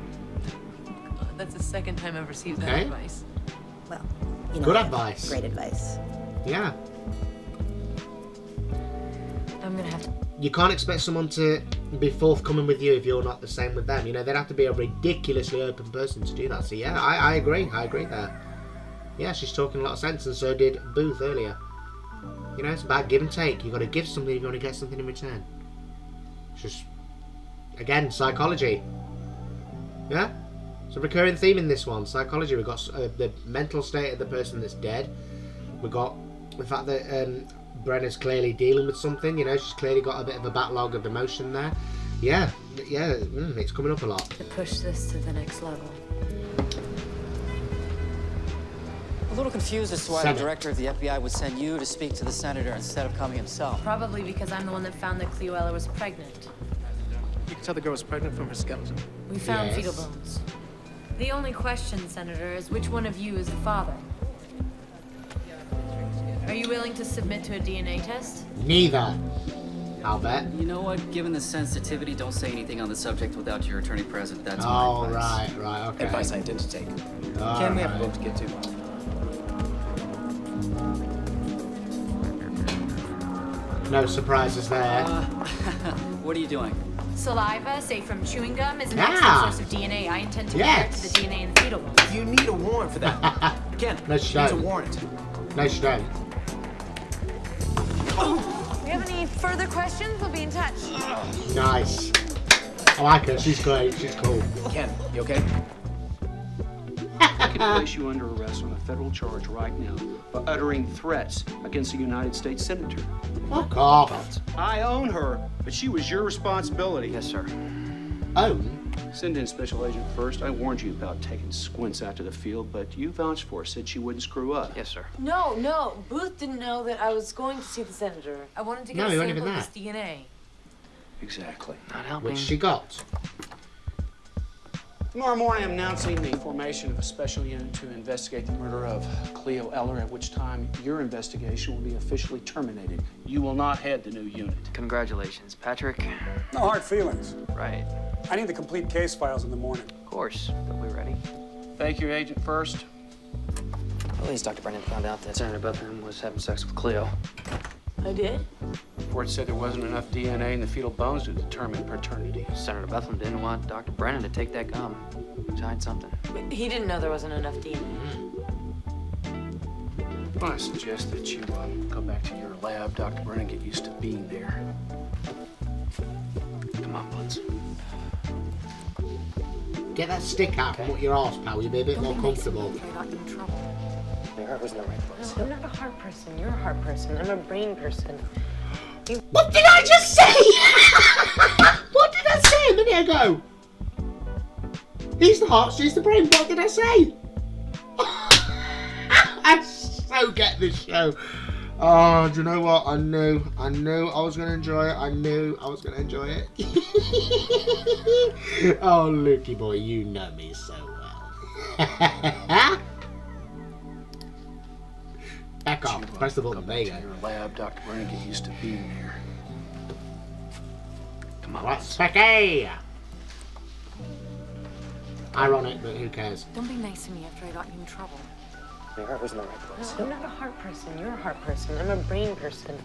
That's the second time I've received that advice. Well, you know, good advice. Great advice. Yeah. I'm gonna have to. You can't expect someone to be forthcoming with you if you're not the same with them. You know, they'd have to be a ridiculously open person to do that. So yeah, I agree. I agree there. Yeah, she's talking a lot of sense, and so did Booth earlier. You know, it's about give and take. You've got to give something if you want to get something in return. It's just, again, psychology. Yeah? It's a recurring theme in this one. Psychology. We've got the mental state of the person that's dead. We've got the fact that Brenna's clearly dealing with something. You know, she's clearly got a bit of a backlog of emotion there. Yeah, it's coming up a lot. To push this to the next level. A little confused as to why the director of the FBI would send you to speak to the senator instead of coming himself. Probably because I'm the one that found that Cleoella was pregnant. You can tell the girl was pregnant from her skeleton. We found fetal bones. The only question, Senator, is which one of you is the father? Are you willing to submit to a DNA test? Neither. I'll bet. You know what? Given the sensitivity, don't say anything on the subject without your attorney present. That's my Oh, advice. right, okay. Advice I intend to take. All Ken, we have right. a vote to get to. No surprises there. What are you doing? Saliva, say from chewing gum, is an Yeah. excellent source of DNA. I intend to compare it to Yes. the DNA in the fetal bones. You need a warrant for that. Ken, No, you she need a don't. warrant. No, she don't. If you have any further questions, we'll be in touch. Nice. I like her. She's great. She's cool. Ken, you okay? I can place you under arrest on a federal charge right now for uttering threats against a United States senator. Fuck off. I own her, but she was your responsibility. Yes, sir. Own? Send in Special Agent first. I warned you about taking squints out to the field, but you vouched for her, said she wouldn't screw up. Yes, sir. No. Booth didn't know that I was going to see the senator. I wanted to get No, a he wasn't sample even of his DNA. Exactly. Not helping. Which she got. Tomorrow morning, I'm announcing the formation of a special unit to investigate the murder of Cleo Eller, at which time your investigation will be officially terminated. You will not head the new unit. Congratulations, Patrick. No hard feelings. Right. I need the complete case files in the morning. Of course, but we're ready. Thank you, Agent First. At least Dr. Brennan found out that Senator Bethlehem was having sex with Cleo. I did? Reports said there wasn't enough DNA in the fetal bones to determine paternity. Senator Bethlehem didn't want Dr. Brennan to take that gum. He's hiding something. He didn't know there wasn't enough DNA. I suggest that you go back to your lab, Dr. Brennan, get used to being there. Come on, buds. Get that stick out and put your arse, pal. You'll be a bit more comfortable. I got you in trouble. Your heart was in the right place. No, I'm not a heart person. You're a heart person. I'm a brain person. What did I just say? What did I say a minute ago? He's the heart, she's the brain. What did I say? I so get this show. Oh, do you know what? I knew I was going to enjoy it. I knew I was going to enjoy it. Oh, Lukey boy, you know me so well. Back off. Press the button. There you go. Your lab, Dr. Brennan, get used to being there. Come on. What's Becky? Ironic, but who cares? Don't be nice to me after I got you in trouble. Your heart was in the right place. No, I'm not a heart person. You're a heart person. I'm a brain person.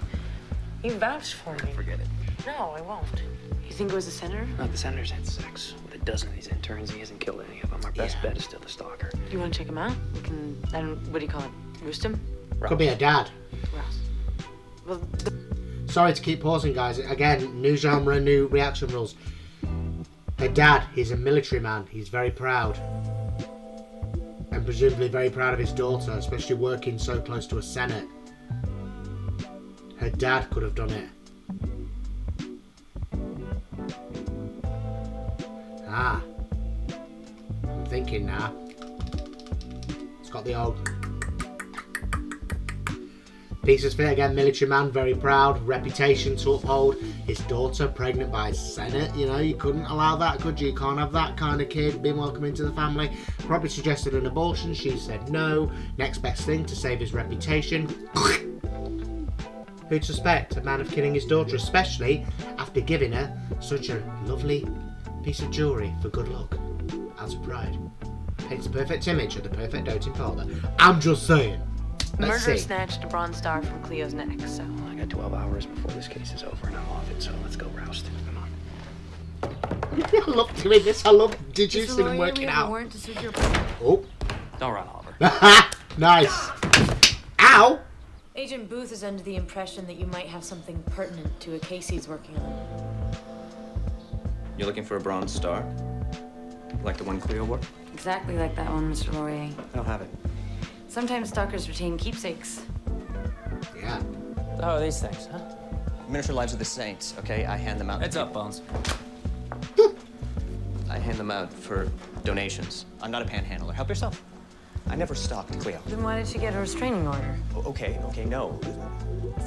You vouched for me. Forget it. No, I won't. You think it was a senator? No, the senator's had sex with a dozen of these interns. He hasn't killed any of them. Our best bet is still the stalker. You want to check him out? We can, what do you call it? Roost him? Could be a dad. Rouse. Well, Sorry to keep pausing, guys. Again, new genre, new reaction rules. Her dad, he's a military man. He's very proud. And presumably very proud of his daughter, especially working so close to a Senate. Her dad could have done it. Ah. I'm thinking now. It's got the old... Pieces fit again, military man, very proud, reputation to uphold. His daughter pregnant by Senate, you know, you couldn't allow that, could you? You can't have that kind of kid being welcome into the family. Probably suggested an abortion, she said no. Next best thing to save his reputation. Who'd suspect a man of killing his daughter, especially after giving her such a lovely piece of jewellery for good luck, out of pride. Paints the perfect image of the perfect doting father. I'm just saying. Let's murderer see. snatched a bronze star from Cleo's neck, so. I got 12 hours before this case is over and I'm off it, so let's go roust. Come on. I love doing this. I love deducing Mr. and Lawyer, working we have a out. warrant to search your apartment. Oh. Don't run, Oliver. Nice. Ow. Agent Booth is under the impression that you might have something pertinent to a case he's working on. You're looking for a bronze star? Like the one Cleo wore? Exactly like that one, Mr. Laurier. I don't have it. Sometimes stalkers retain keepsakes. Yeah. Oh, these things, huh? Miniature lives of the saints, okay? I hand them out. Heads up, Bones. I hand them out for donations. I'm not a panhandler. Help yourself. I never stalked Cleo. Then why did she get a restraining order? Okay, no.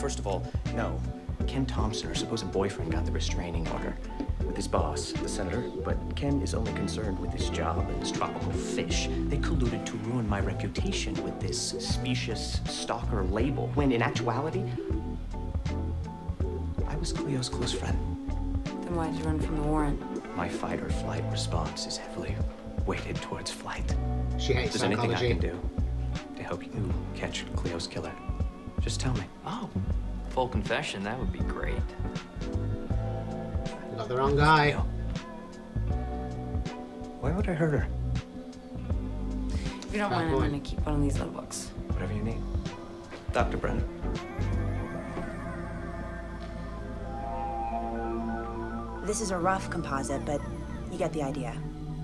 First of all, no. Ken Thompson, her supposed boyfriend, got the restraining order with his boss, the senator, but Ken is only concerned with his job and his tropical fish. They colluded to ruin my reputation with this specious stalker label, when in actuality, I was was Cleo's close friend. Then why'd you run from the warrant? My fight or flight response is heavily weighted towards flight. She hates If there's anything I psychology. can do to help you catch Cleo's killer, just tell me. Oh, full confession, that would be great. You got the wrong guy. Why would I hurt her? If you don't Bad mind, I'm boy. gonna keep one of these notebooks. Whatever you need. Dr. Brennan. This is a rough composite, but you get the idea.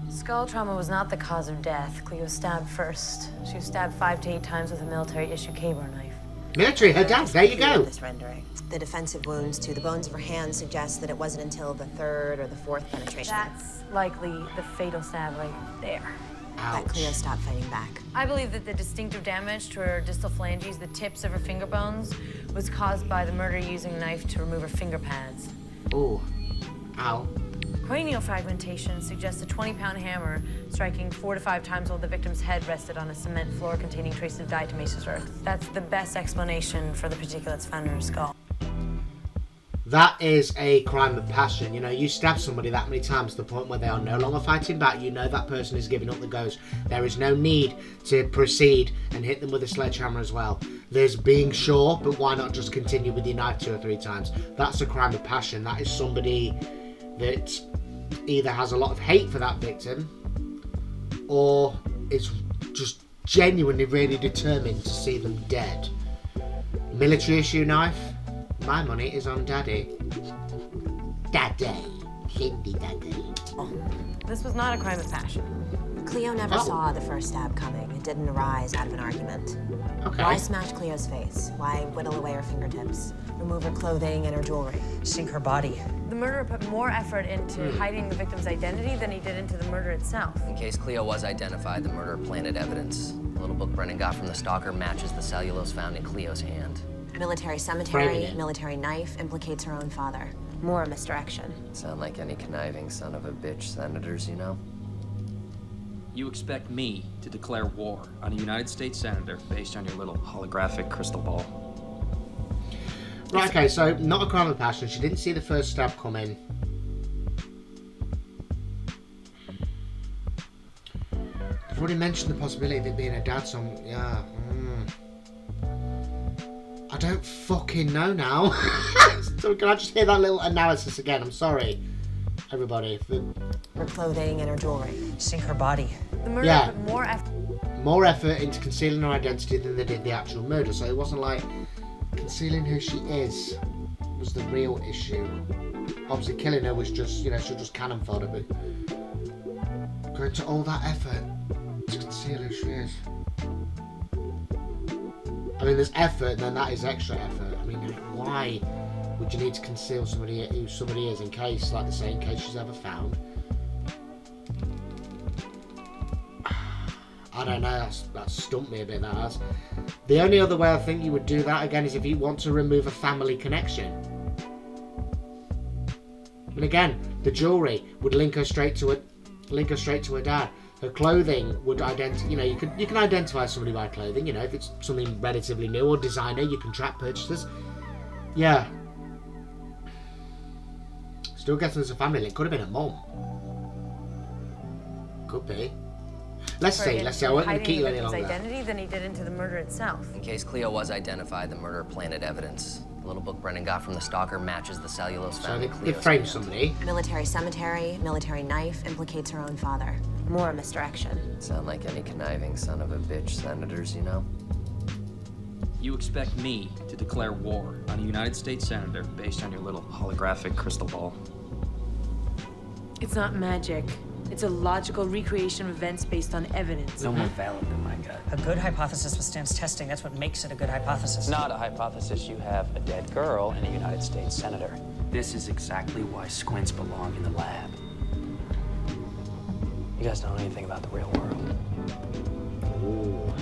Skull trauma was not the cause of death. Cleo was stabbed first. She was stabbed 5 to 8 times with a military-issue K-bar knife. Military, her dad. There you go. This rendering. The defensive wounds to the bones of her hand suggest that it wasn't until the 3rd or the 4th penetration That's likely the fatal stab right there. that Cleo stopped fighting back. I believe that the distinctive damage to her distal phalanges, the tips of her finger bones, was caused by the murderer using a knife to remove her finger pads. Oh. Ow. Cranial fragmentation suggests a 20-pound hammer striking 4 to 5 times while the victim's head rested on a cement floor containing traces of diatomaceous earth. That's the best explanation for the particulates found in her skull. That is a crime of passion. You know, you stab somebody that many times to the point where they are no longer fighting back. You know that person is giving up the ghost. There is no need to proceed and hit them with a sledgehammer as well. There's being sure, but why not just continue with your knife 2 or 3 times? That's a crime of passion. That is somebody that either has a lot of hate for that victim or is just genuinely really determined to see them dead. Military issue knife? My money is on Daddy. Daddy. Cindy Daddy. This was not a crime of passion. Cleo never saw the first stab coming. It didn't arise out of an argument. Okay. Why smash Cleo's face? Why whittle away her fingertips? Remove her clothing and her jewelry? Sink her body. The murderer put more effort into hiding the victim's identity than he did into the murder itself. In case Cleo was identified, the murderer planted evidence. The little book Brennan got from the stalker matches the cellulose found in Cleo's hand. Military Framing cemetery, it. military knife implicates her own father. More misdirection. Sound like any conniving son of a bitch senators, you know? You expect me to declare war on a United States senator based on your little holographic crystal ball. Right, okay, so not a crime of passion. She didn't see the first stab come in. I've already mentioned the possibility of it being her dad, so yeah. I don't fucking know now. So can I just hear that little analysis again? I'm sorry, everybody. Her clothing and her jewelry. Sink her body. The murderer put More effort into concealing her identity than they did the actual murder. So it wasn't like concealing who she is was the real issue. Obviously, killing her was just, you know, she'll just cannon fodder, but going to all that effort to conceal who she is. I mean, there's effort, and then that is extra effort. I mean, why would you need to conceal somebody who somebody is in case, like they say, in case she's ever found? I don't know, that stumped me a bit, that has. The only other way I think you would do that, again, is if you want to remove a family connection. And again, the jewellery would link her straight to her dad. Her clothing would identify, you know, you can identify somebody by clothing, you know, if it's something relatively new or designer, you can track purchases. Yeah. Still guessing there's a family link. Could have been a mum. Could be. Let's see. I won't keep you any longer. Identity than he did into the murder itself. In case Cleo was identified, the murderer planted evidence. The little book Brennan got from the stalker matches the cellulose So found in they Cleo's framed hand. somebody. Military cemetery, military knife implicates her own father. More misdirection. Sound like any conniving son of a bitch senators, you know? You expect me to declare war on a United States senator based on your little holographic crystal ball. It's not magic. It's a logical recreation of events based on evidence. No more valid than my gut. A good hypothesis withstands testing. That's what makes it a good hypothesis. Not a hypothesis. You have a dead girl and a United States senator. This is exactly why squints belong in the lab. You guys don't know anything about the real world. Ooh.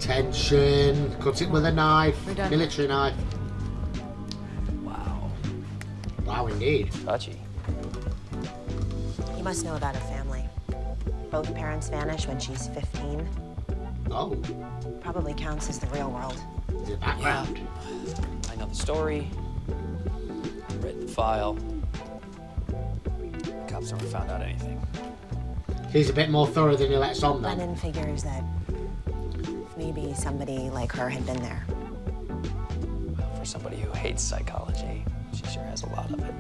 Tension. Cut it with a knife. We're done. Military knife. Wow. Wow, indeed. Touchy. You must know about her family. Both parents vanish when she's 15. Oh. Probably counts as the real world. The background. I know the story. read the file. Cops never found out anything. He's a bit more thorough than he lets on, then. Lennon figures that maybe somebody like her had been there. For somebody who hates psychology, she sure has a lot of it.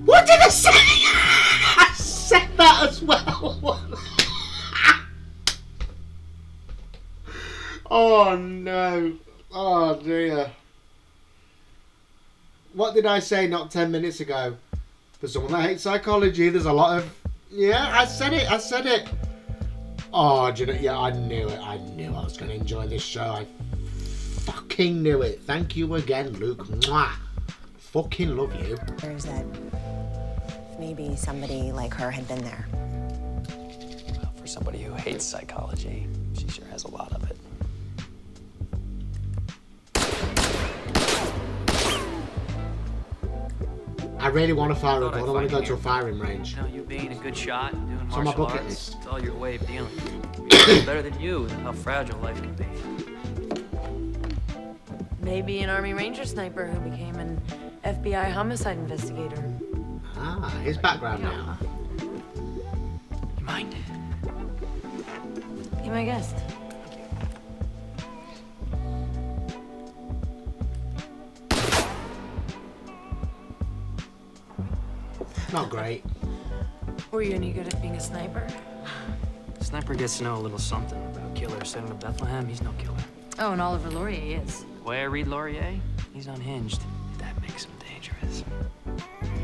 What did I say? I said that as well. Oh no. Oh dear. What did I say not 10 minutes ago? For someone that hates psychology, there's a lot of... Yeah, I said it. Oh, do you know, yeah, I knew it. I knew I was going to enjoy this show. I fucking knew it. Thank you again, Luke. Mwah. Fucking love you. There's that maybe somebody like her had been there. Well, for somebody who hates psychology, she sure has a lot of it. I really want to fire a gun. I want to go to a firing range. You know, you being a good shot and doing It's on my martial bucket arts, list. it's all your way of dealing. It's better than you and how fragile life can be. Maybe an Army Ranger sniper who became an FBI homicide investigator. Ah, his background now. You mind? Be my guest. Not great. Were you any good at being a sniper? Sniper gets to know a little something about Killer sitting in Bethlehem. He's no killer. Oh, and Oliver Laurier is. The way I read Laurier, he's unhinged. That makes him dangerous.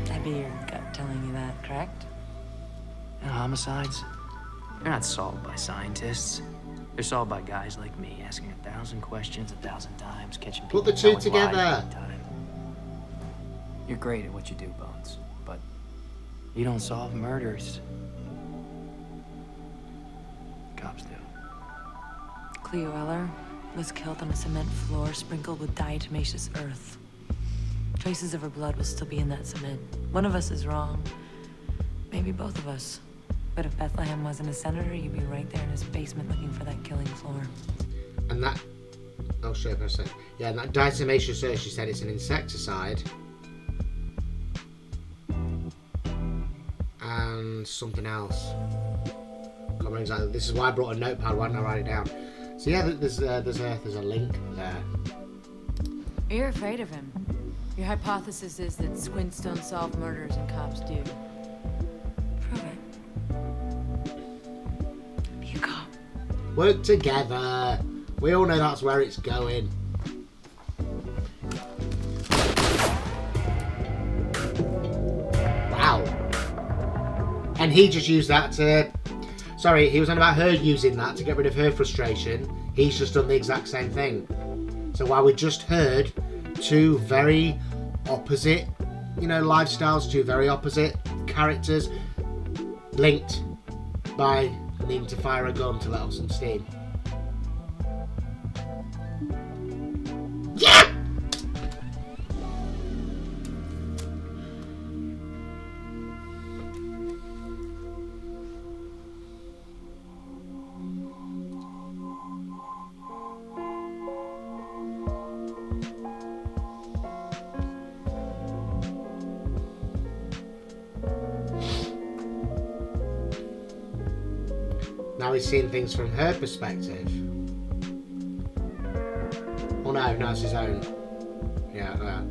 That'd be your gut telling you that, correct? You know, homicides, they're not solved by scientists. They're solved by guys like me, asking 1,000 questions 1,000 times, catching people Put the two telling lies together. every time. You're great at what you do, Bones, but you don't solve murders. Cops do. Cleo Eller was killed on a cement floor sprinkled with diatomaceous earth. Traces of her blood will still be in that cement. One of us is wrong. Maybe both of us. But if Bethlehem wasn't a senator, you'd be right there in his basement looking for that killing floor. And that... Oh, shit, I said. Yeah, and that diatomaceous earth, she said it's an insecticide. And something else. Can't remember exactly. This is why I brought a notepad. Why didn't I write it down? So yeah, there's a link there. You're afraid of him. Your hypothesis is that squints don't solve murders and cops do. Prove it. Be a cop. Work together. We all know that's where it's going. Wow. And he just used that to... Sorry, he was on about her using that to get rid of her frustration. He's just done the exact same thing. So while we just heard two very opposite, lifestyles, two very opposite characters linked by needing to fire a gun to let off some steam. Yeah! Now he's seeing things from her perspective. Oh no, it's his own. Yeah.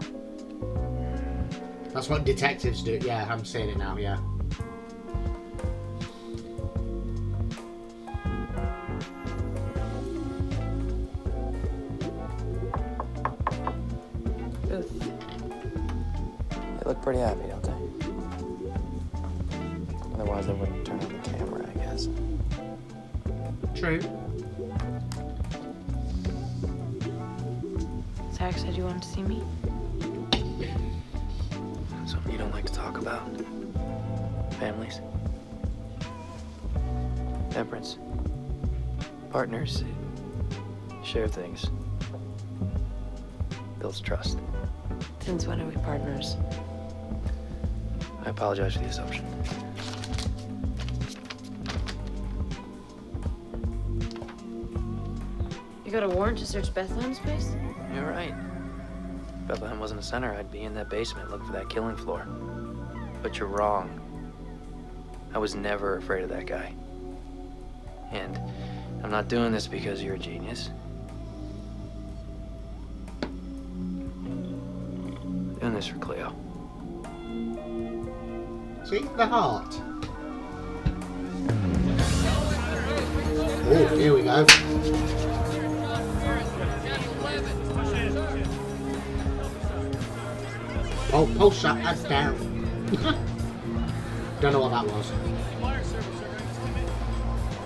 That's what detectives do. Yeah, I'm seeing it now, yeah. Booth. They look pretty happy, don't they? Otherwise, they wouldn't turn on the camera, I guess. True. Zach said you wanted to see me. Something you don't like to talk about? Families? Temperance? Partners? Share things. Builds trust. Since when are we partners? I apologize for the assumption. You got a warrant to search Bethlehem's place? You're right. Bethlehem wasn't a center, I'd be in that basement looking for that killing floor. But you're wrong. I was never afraid of that guy. And I'm not doing this because you're a genius. I'm doing this for Cleo. See? The heart. Oh, here we go. Oh, post shot, that's down. Don't know what that was.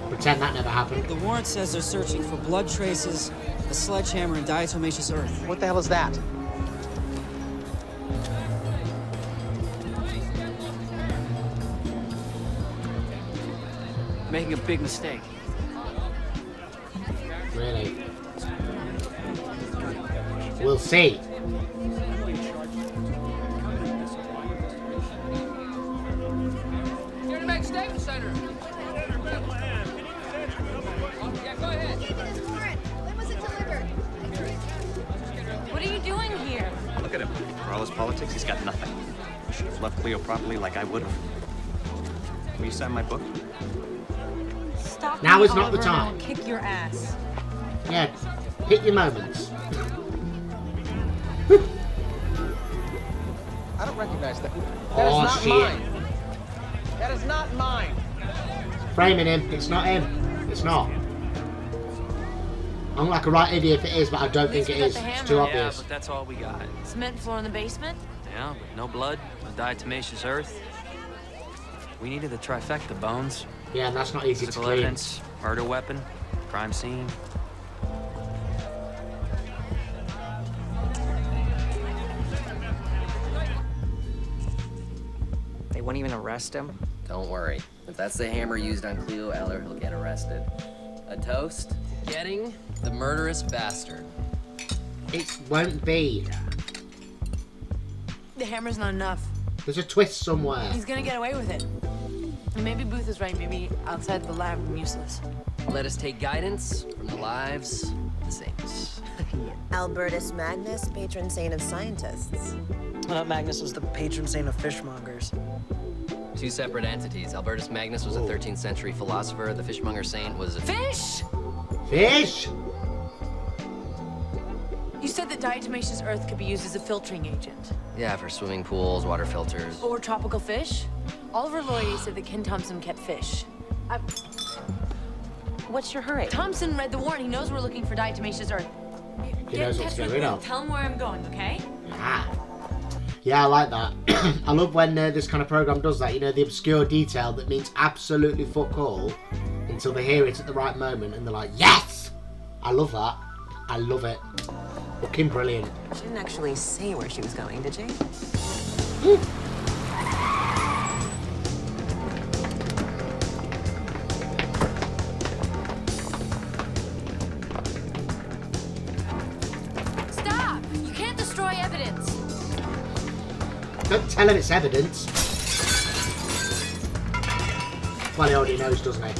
Pretend that never happened. The warrant says they're searching for blood traces, a sledgehammer, and diatomaceous earth. What the hell is that? Making a big mistake. Really? We'll see. Here to make statement, Senator. Yeah, go ahead. When was it delivered? What are you doing here? Look at him. For all his politics, he's got nothing. I should have left Cleo properly like I would have. Will you sign my book? Stop. Now me, is not the Oliver, and time. I'll kick your ass. Yeah, pick your moments. I don't recognize that. Oh, shit. That is not mine. Framing him. It's not him. It's not. I'm like a right idiot if it is, but I don't think it is. It's too Yeah, obvious. but that's all we got. Cement floor in the basement? Yeah, but no blood, no diatomaceous earth. We needed the trifecta, Bones. Yeah, and that's not easy to Physical clean. evidence, murder weapon, crime scene. They won't even arrest him? Don't worry. If that's the hammer used on Cleo Eller, he'll get arrested. A toast? Getting the murderous bastard. It won't be. The hammer's not enough. There's a twist somewhere. He's gonna get away with it. And maybe Booth is right. Maybe outside the lab, I'm useless. Let us take guidance from the lives of the saints. Albertus Magnus, patron saint of scientists. Magnus was the patron saint of fishmongers. Two separate entities. Albertus Magnus was a 13th century philosopher. The fishmonger saint was a... Fish! Fish? You said that diatomaceous earth could be used as a filtering agent. Yeah, for swimming pools, water filters. Or tropical fish. Oliver Lloyd said that Ken Thompson kept fish. What's your hurry? Thompson read the warrant. He knows we're looking for diatomaceous earth. He Get knows in what touch to get with rid Will. of. Tell him where I'm going, okay? Ah. Yeah, I like that. I love when this kind of program does that. You know, the obscure detail that means absolutely fuck all until they hear it at the right moment and they're like, yes! I love that. I love it. Looking brilliant. She didn't actually say where she was going, did she? Stop! You can't destroy evidence. Don't tell him it's evidence. Well, he already knows, doesn't he?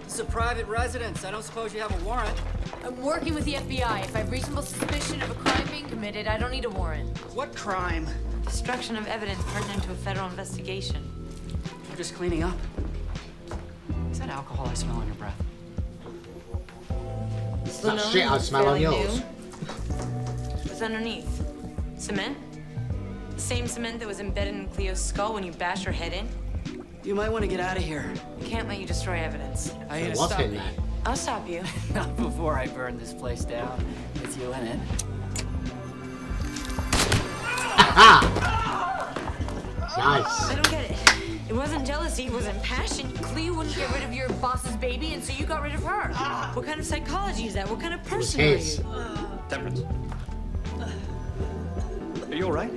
This is a private residence. I don't suppose you have a warrant. I'm working with the FBI. If I have reasonable suspicion of a crime being committed, I don't need a warrant. What crime? Destruction of evidence pertinent to a federal investigation. You're just cleaning up. Is that alcohol I smell on your breath? That shit I smell on yours. What's underneath? Cement? The same cement that was embedded in Cleo's skull when you bashed her head in? You might want to get out of here. I can't let you destroy evidence. I hate to What's stop in you. there? I'll stop you. Not before I burn this place down with you in it. Nice. I don't get it. It wasn't jealousy, it wasn't passion. Cleo wouldn't get rid of your boss's baby, and so you got rid of her. What kind of psychology is that? What kind of person are his. you? Temperance. Are you all right?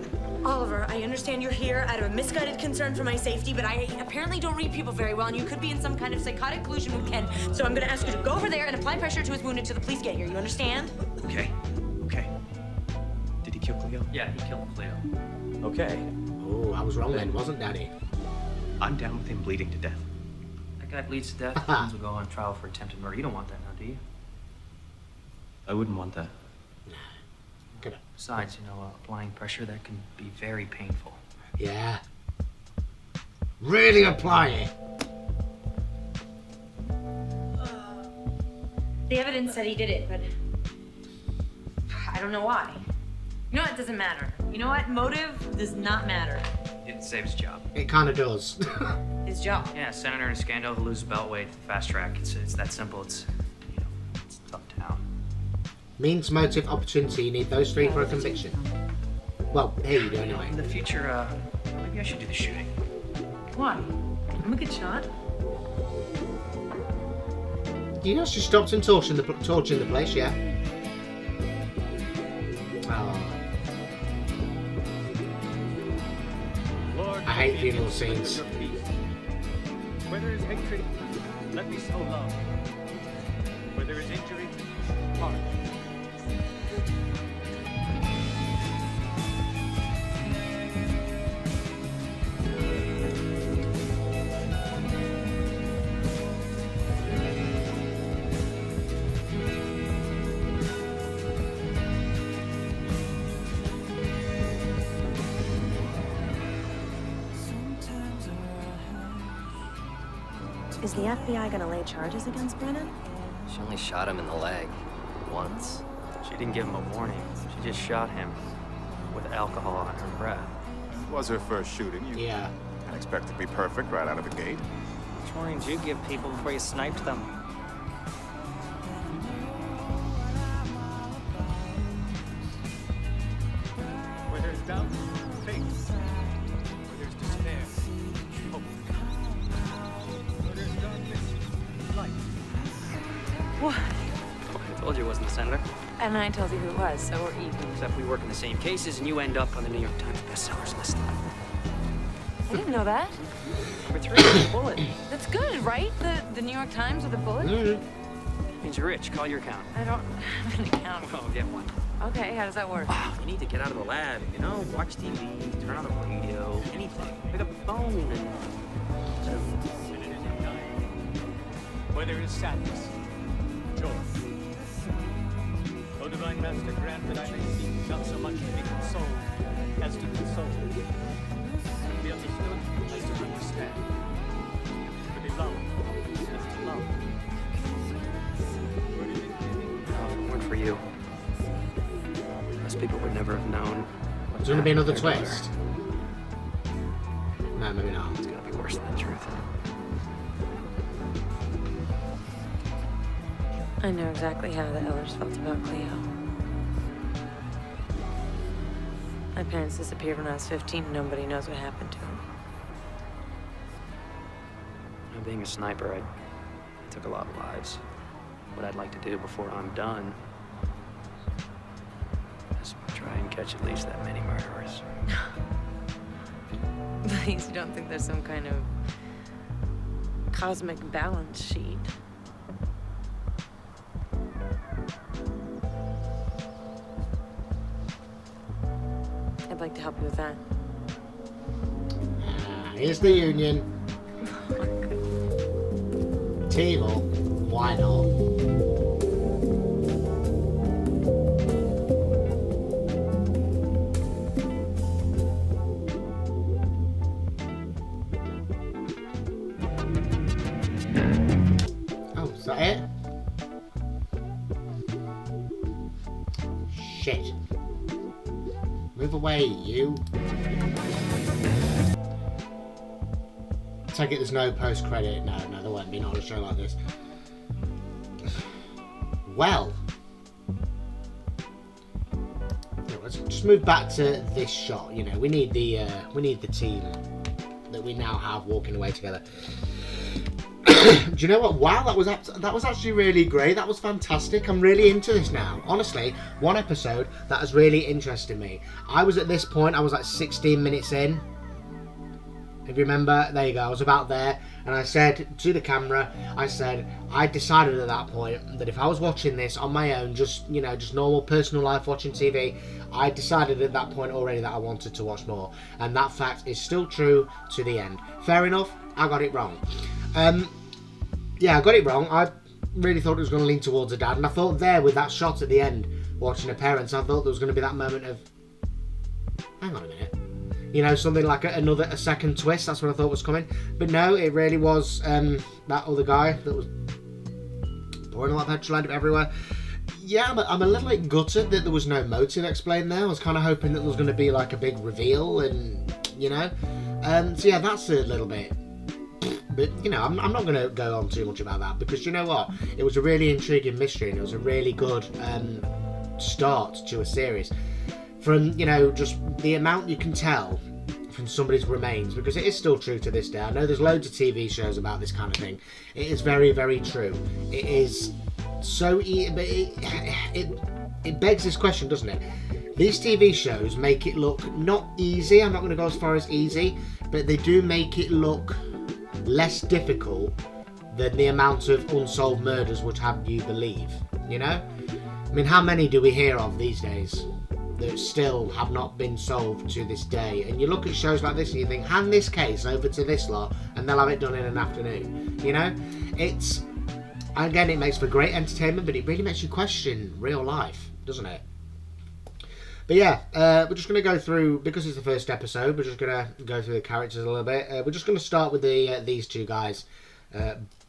Oliver, I understand you're here out of a misguided concern for my safety, but I apparently don't read people very well, and you could be in some kind of psychotic collusion with Ken. So I'm gonna ask you to go over there and apply pressure to his wound until the police get here. You understand? Okay. Okay. Did he kill Cleo? Yeah, he killed Cleo. Okay. Oh, I was wrong then, wasn't Daddy? I'm down with him bleeding to death. That guy bleeds to death. Bones will go on trial for attempted murder. You don't want that now, do you? I wouldn't want that. Besides, you know, applying pressure, that can be very painful. Yeah. Really apply it. The evidence said he did it, but I don't know why. You know what? It doesn't matter. You know what? Motive does not matter. He didn't save his job. It kind of does. His job. Yeah, senator in a scandal who loses beltway to the fast track. It's that simple. It's, you know, it's a tough town. Means, motive, opportunity. You need those three for a conviction. Well, here you do anyway. In the future, maybe I should do the shooting. Why? I'm a good shot. You know, she stopped him torching the place, yeah. Oh. I hate funeral scenes. Where there is hatred, let me sow love. Where there is injury, heart. Is the FBI gonna lay charges against Brennan? She only shot him in the leg. Once. She didn't give him a warning. She just shot him with alcohol on her breath. It was her first shooting. You can't expect to be perfect right out of the gate. Which warning did you give people before you sniped them? Where there's doubt, faith. Where there's despair, hope. Where there's darkness, light. What? I told you it wasn't the senator. And I told you who it was, so we're even. Except we work in the same cases and you end up on the New York Times bestsellers list. I didn't know that. Number 3 with a bullet. That's good, right? The New York Times with a bullet? Means you're rich. Call your account. I don't have an account. Well, get one. Okay, how does that work? Wow, you need to get out of the lab, you know? Watch TV, turn on the radio, anything. Pick up the phone and... Where there is sadness, joy. O divine master, grant that I may seek not so much to be consoled as to console. To be understood as to understand. To be loved as to love. If it weren't for you, most people would never have known. There's going to be another twist. No, maybe not. It's going to be worse than the truth. I know exactly how the Ellers felt about Cleo. My parents disappeared when I was 15 and nobody knows what happened to them. You know, being a sniper, I took a lot of lives. What I'd like to do before I'm done is try and catch at least that many murderers. Please, you don't think there's some kind of cosmic balance sheet? I'd like to help you with that. Here's the union. Table. Why not? Oh, is that it? Shit. Move away, you. Take it there's no post-credit. No, there won't be, not on a show like this. Well. Let's just move back to this shot. You know, we need the team that we now have walking away together. Do you know what? Wow, that was actually really great. That was fantastic. I'm really into this now. Honestly, one episode that has really interested me. I was at this point, I was like 16 minutes in. If you remember, there you go. I was about there, and I said to the camera, I decided at that point that if I was watching this on my own, just normal personal life watching TV, I decided at that point already that I wanted to watch more, and that fact is still true to the end. Fair enough, I got it wrong. Yeah, I got it wrong. I really thought it was going to lean towards a dad, and I thought there with that shot at the end watching her parents. I thought there was going to be that moment of, hang on a minute, you know, something like a second twist. That's what I thought was coming, but no, it really was that other guy that was pouring a lot of petrol everywhere. Yeah, I'm a little bit gutted that there was no motive explained there. I was kind of hoping that there was going to be like a big reveal, and you know, so yeah, that's a little bit. But you know, I'm not going to go on too much about that, because you know what, it was a really intriguing mystery, and it was a really good start to a series. From, you know, just the amount you can tell from somebody's remains, because it is still true to this day. I know there's loads of TV shows about this kind of thing. It is very, very true. It is so but it begs this question, doesn't it? These TV shows make it look not easy. I'm not going to go as far as easy, but they do make it look less difficult than the amount of unsolved murders would have you believe, you know? I mean, how many do we hear of these days that still have not been solved to this day? And you look at shows like this and you think, hand this case over to this lot and they'll have it done in an afternoon, you know? It's, again, it makes for great entertainment, but it really makes you question real life, doesn't it? But yeah, we're just going to go through, because it's the first episode, we're just going to go through the characters a little bit. We're just going to start with these two guys,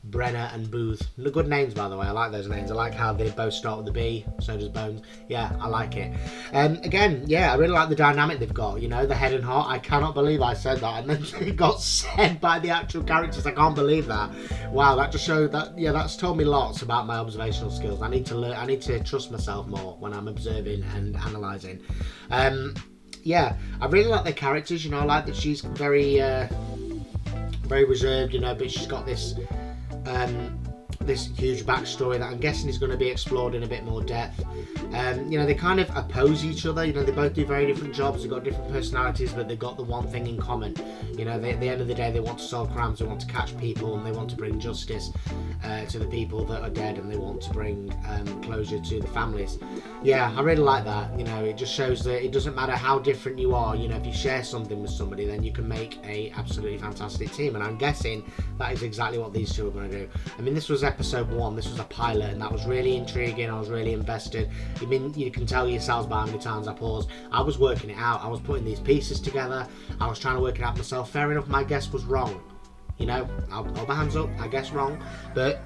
Brenner and Booth. Good names, by the way. I like those names. I like how they both start with the B. So does Bones. Yeah, I like it. Again, yeah, I really like the dynamic they've got. You know, the head and heart. I cannot believe I said that, and then it got said by the actual characters. I can't believe that. Wow, that just showed that. Yeah, that's told me lots about my observational skills. I need to learn. I need to trust myself more when I'm observing and analysing. Yeah, I really like their characters. You know, I like that she's very, very reserved. You know, but she's got this. This huge backstory that I'm guessing is going to be explored in a bit more depth. You know, they kind of oppose each other. You know, they both do very different jobs. They've got different personalities, but they've got the one thing in common. You know, at the end of the day, they want to solve crimes, they want to catch people, and they want to bring justice to the people that are dead, and they want to bring closure to the families. Yeah, I really like that. You know, it just shows that it doesn't matter how different you are. You know, if you share something with somebody, then you can make a absolutely fantastic team. And I'm guessing that is exactly what these two are going to do. I mean, this was episode 1, this was a pilot, and that was really intriguing. I was really invested. I mean, you can tell yourselves by how many times I paused. I was working it out. I was putting these pieces together. I was trying to work it out myself. Fair enough, my guess was wrong. You know, I'll hold my hands up, I guess wrong. But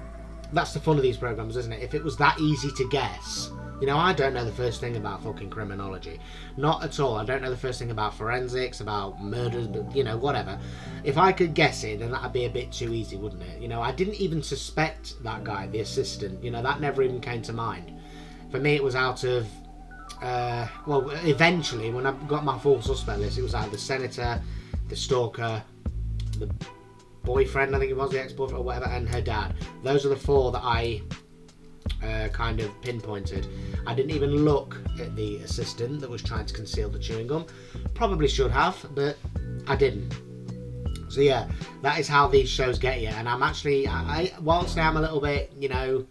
that's the fun of these programs, isn't it? If it was that easy to guess, you know, I don't know the first thing about fucking criminology. Not at all. I don't know the first thing about forensics, about murders, but, you know, whatever. If I could guess it, then that'd be a bit too easy, wouldn't it? You know, I didn't even suspect that guy, the assistant. You know, that never even came to mind. For me, it was out of... well, eventually, when I got my full suspect list, it was out of the senator, the stalker, the boyfriend, I think it was, the ex-boyfriend or whatever, and her dad. Those are the 4 that I... kind of pinpointed. I didn't even look at the assistant that was trying to conceal the chewing gum. Probably should have, but I didn't. So yeah, that is how these shows get you. And I'm actually, whilst I'm a little bit, you know,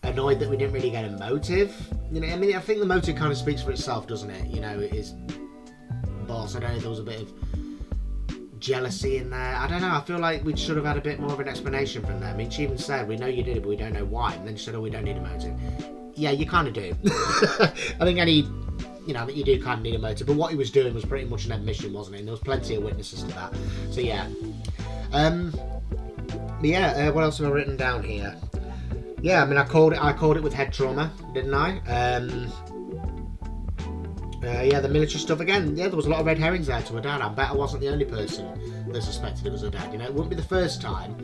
annoyed that we didn't really get a motive. You know, I mean, I think the motive kind of speaks for itself, doesn't it? You know, it is boss. I don't know if there was a bit of jealousy in there. I don't know. I feel like we should have had a bit more of an explanation from them. I mean, she even said, we know you did it, but we don't know why. And then she said, oh, we don't need a motive. Yeah, you kind of do. I think you know, that you do kind of need a motive. But what he was doing was pretty much an admission, wasn't it? And there was plenty of witnesses to that. So yeah. What else have I written down here? Yeah, I mean, I called it with head trauma, didn't I? Yeah, the military stuff again. Yeah, there was a lot of red herrings there to her dad. I bet I wasn't the only person that suspected it was her dad. You know, it wouldn't be the first time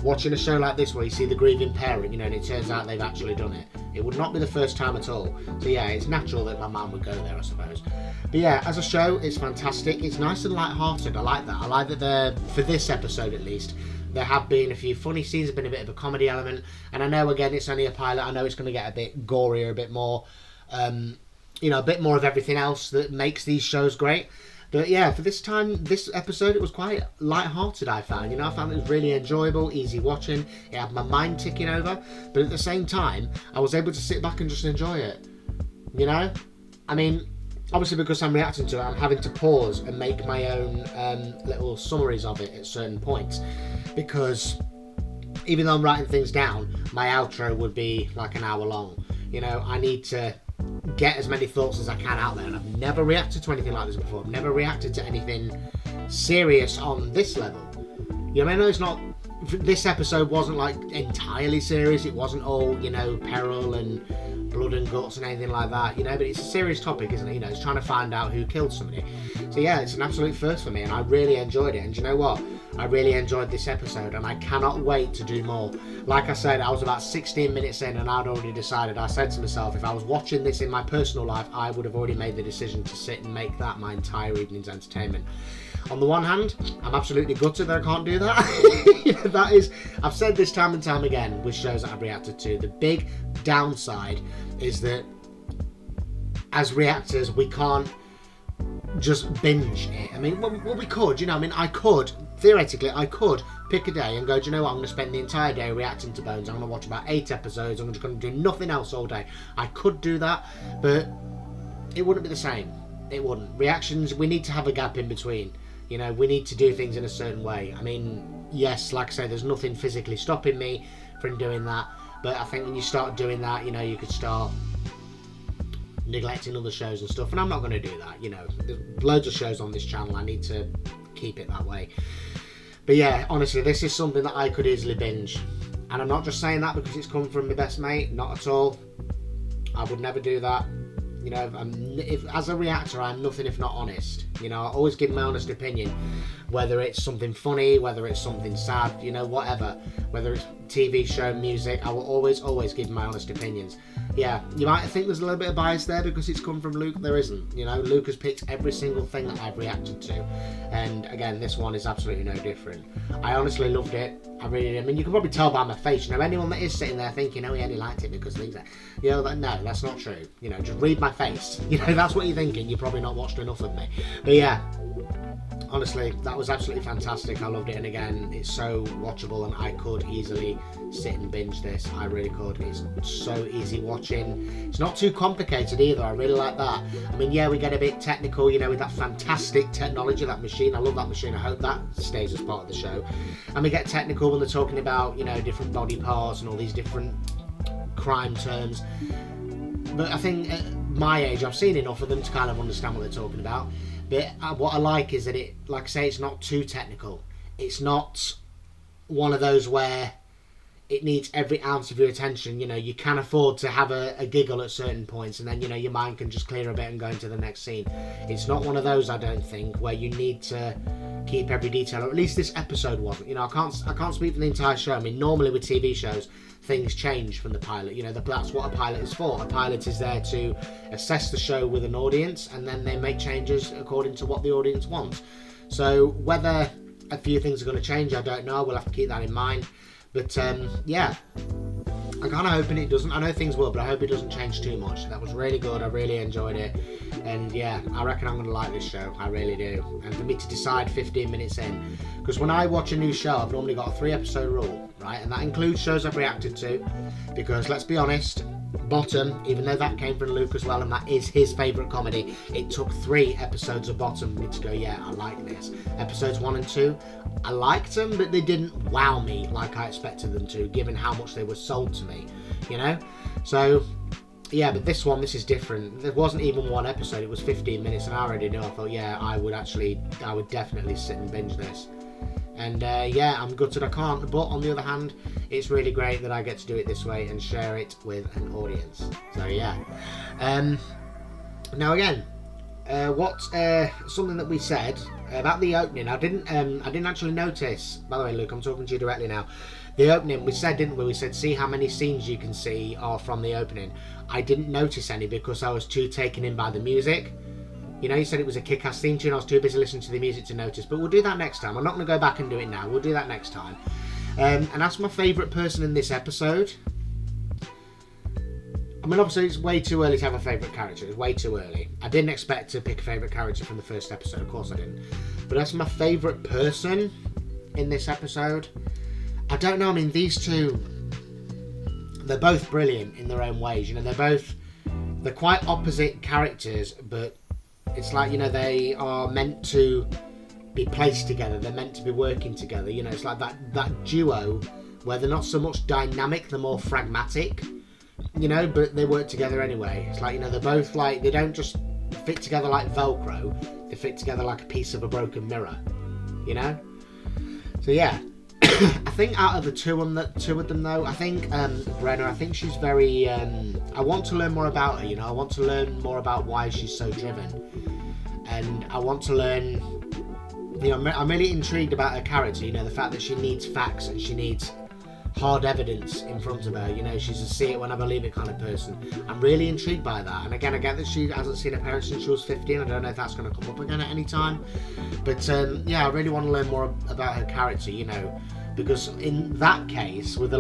watching a show like this where you see the grieving parent, you know, and it turns out they've actually done it. It would not be the first time at all. So yeah, it's natural that my mum would go there, I suppose. But yeah, as a show, it's fantastic. It's nice and light-hearted. I like that. I like that for this episode at least, there have been a few funny scenes, there's been a bit of a comedy element, and I know, again, it's only a pilot. I know it's going to get a bit gorier, a bit more... you know, a bit more of everything else that makes these shows great. But yeah, for this episode, it was quite light-hearted, I found. You know, I found it was really enjoyable, easy watching. It had my mind ticking over. But at the same time, I was able to sit back and just enjoy it. You know? I mean, obviously because I'm reacting to it, I'm having to pause and make my own little summaries of it at certain points. Because even though I'm writing things down, my outro would be like an hour long. You know, I need to get as many thoughts as I can out there. And I've never reacted to anything like this before. I've never reacted to anything serious on this level. You know, I know it's not... This episode wasn't like entirely serious. It wasn't all, you know, peril and blood and guts and anything like that, you know, but it's a serious topic, isn't it? You know, it's trying to find out who killed somebody. So yeah, it's an absolute first for me, and I really enjoyed it. And do you know what? I really enjoyed this episode, and I cannot wait to do more. Like I said, I was about 16 minutes in, and I'd already decided. I said to myself, if I was watching this in my personal life, I would have already made the decision to sit and make that my entire evening's entertainment. On the one hand, I'm absolutely gutted that I can't do that. That is, I've said this time and time again with shows that I've reacted to. The big downside is that as reactors, we can't just binge it. I mean, well, we could, you know, I mean, theoretically, I could pick a day and go, do you know what, I'm going to spend the entire day reacting to Bones. I'm going to watch about 8 episodes. I'm just going to do nothing else all day. I could do that, but it wouldn't be the same. It wouldn't. Reactions, we need to have a gap in between. You know, we need to do things in a certain way. I mean, yes, like I say, there's nothing physically stopping me from doing that. But I think when you start doing that, you know, you could start neglecting other shows and stuff. And I'm not going to do that, you know. There's loads of shows on this channel. I need to keep it that way. But yeah, honestly, this is something that I could easily binge. And I'm not just saying that because it's come from my best mate. Not at all. I would never do that. You know, as a reactor, I'm nothing if not honest. You know, I always give my honest opinion, whether it's something funny, whether it's something sad, you know, whatever. Whether it's TV show, music, I will always give my honest opinions. Yeah, you might think there's a little bit of bias there because it's come from Luke. There isn't. You know, Luke has picked every single thing that I've reacted to. And again, this one is absolutely no different. I honestly loved it. I really did. I mean, you can probably tell by my face. You know, anyone that is sitting there thinking, oh, he only liked it because things like, you know, no, that's not true. You know, just read my face. You know, that's what you're thinking. You've probably not watched enough of me. But yeah, honestly, that was absolutely fantastic. I loved it. And again, it's so watchable and I could easily sit and binge this. I really could. It's so easy watching. It's not too complicated either. I really like that. I mean, yeah, we get a bit technical, you know, with that fantastic technology, that machine. I love that machine. I hope that stays as part of the show. And we get technical when they're talking about, you know, different body parts and all these different crime terms. But I think at my age, I've seen enough of them to kind of understand what they're talking about. But what I like is that it, like I say, it's not too technical. It's not one of those where it needs every ounce of your attention. You know, you can afford to have a giggle at certain points and then, you know, your mind can just clear a bit and go into the next scene. It's not one of those, I don't think, where you need to keep every detail, or at least this episode wasn't. You know, I can't speak for the entire show. I mean, normally with TV shows, things change from the pilot. You know, that's what a pilot is for. A pilot is there to assess the show with an audience and then they make changes according to what the audience wants. So whether a few things are going to change, I don't know. We'll have to keep that in mind. But yeah, I'm kind of hoping it doesn't. I know things will, but I hope it doesn't change too much. That was really good. I really enjoyed it. And yeah, I reckon I'm going to like this show. I really do. And for me to decide 15 minutes in, because when I watch a new show, I've normally got a 3-episode rule, right? And that includes shows I've reacted to. Because let's be honest, Bottom, even though that came from Luke as well, and that is his favourite comedy, it took 3 episodes of Bottom for me to go, yeah, I like this. Episodes 1 and 2, I liked them, but they didn't wow me like I expected them to, given how much they were sold to me, you know? So, yeah, but this is different. There wasn't even 1 episode, it was 15 minutes, and I already knew. I thought, yeah, I would definitely sit and binge this. And yeah, I'm gutted I can't, but on the other hand, it's really great that I get to do it this way and share it with an audience. So yeah. Now again, something that we said about the opening, I didn't actually notice. By the way, Luke, I'm talking to you directly now. The opening, we said, didn't we? We said, see how many scenes you can see are from the opening. I didn't notice any because I was too taken in by the music. You know, you said it was a kick-ass theme tune. I was too busy listening to the music to notice. But we'll do that next time. I'm not going to go back and do it now. We'll do that next time. And that's my favourite person in this episode. I mean, obviously, it's way too early to have a favourite character. It's way too early. I didn't expect to pick a favourite character from the first episode. Of course I didn't. But that's my favourite person in this episode. I don't know. I mean, these two, they're both brilliant in their own ways. You know, they're quite opposite characters, but it's like, you know, they are meant to be placed together. They're meant to be working together. You know, it's like that duo where they're not so much dynamic, they're more pragmatic. you know, but they work together anyway. It's like, you know, they're both like, they don't just fit together like Velcro, they fit together like a piece of a broken mirror, you know? So yeah, I think out of the two of them though, I think Brenna, I think she's very, I want to learn more about her, you know, I want to learn more about why she's so driven. And I want to learn, you know, I'm really intrigued about her character, you know, the fact that she needs facts and she needs hard evidence in front of her, you know, she's a see it when I believe it kind of person. I'm really intrigued by that, and again, I get that she hasn't seen her parents since she was 15. I don't know if that's going to come up again at any time, but yeah, I really want to learn more about her character, you know, because in that case, with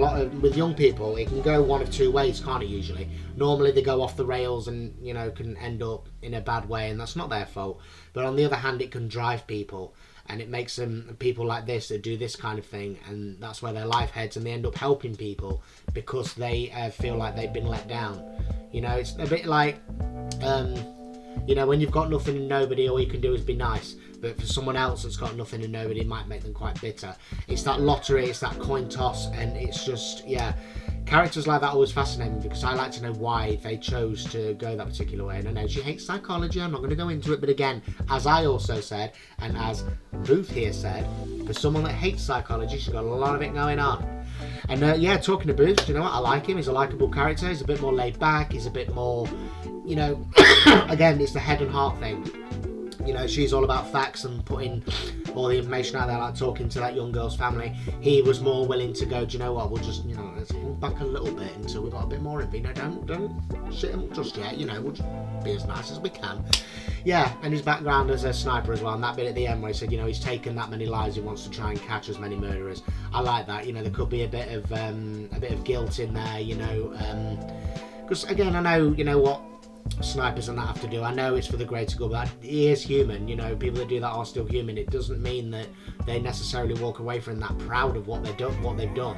young people, it can go one of two ways, can't it, usually? Normally they go off the rails and, you know, can end up in a bad way, and that's not their fault, but on the other hand, it can drive people. And it makes them people like this that do this kind of thing, and that's where their life heads, and they end up helping people because they feel like they've been let down. You know, it's a bit like, you know, when you've got nothing and nobody, all you can do is be nice. But for someone else that's got nothing and nobody, it might make them quite bitter. It's that lottery, it's that coin toss, and it's just, yeah. Characters like that always fascinate me because I like to know why they chose to go that particular way. And I know she hates psychology, I'm not going to go into it, but again, as I also said, and as Booth here said, for someone that hates psychology, she's got a lot of it going on. And yeah, talking to Booth, you know what, I like him, he's a likeable character, he's a bit more laid back, he's a bit more, you know, again, it's the head and heart thing. You know, she's all about facts and putting all the information out there, like talking to that young girl's family. He was more willing to go, do you know what, we'll just, you know, let's hold back a little bit until we've got a bit more of it. You know, don't shit him just yet, you know, we'll just be as nice as we can. Yeah, and his background as a sniper as well, and that bit at the end where he said, you know, he's taken that many lives, he wants to try and catch as many murderers. I like that, you know, there could be a bit of guilt in there, you know, because again, I know, you know what snipers and that have to do. I know it's for the greater good, but he is human, you know, people that do that are still human. It doesn't mean that they necessarily walk away from that proud of what they've done.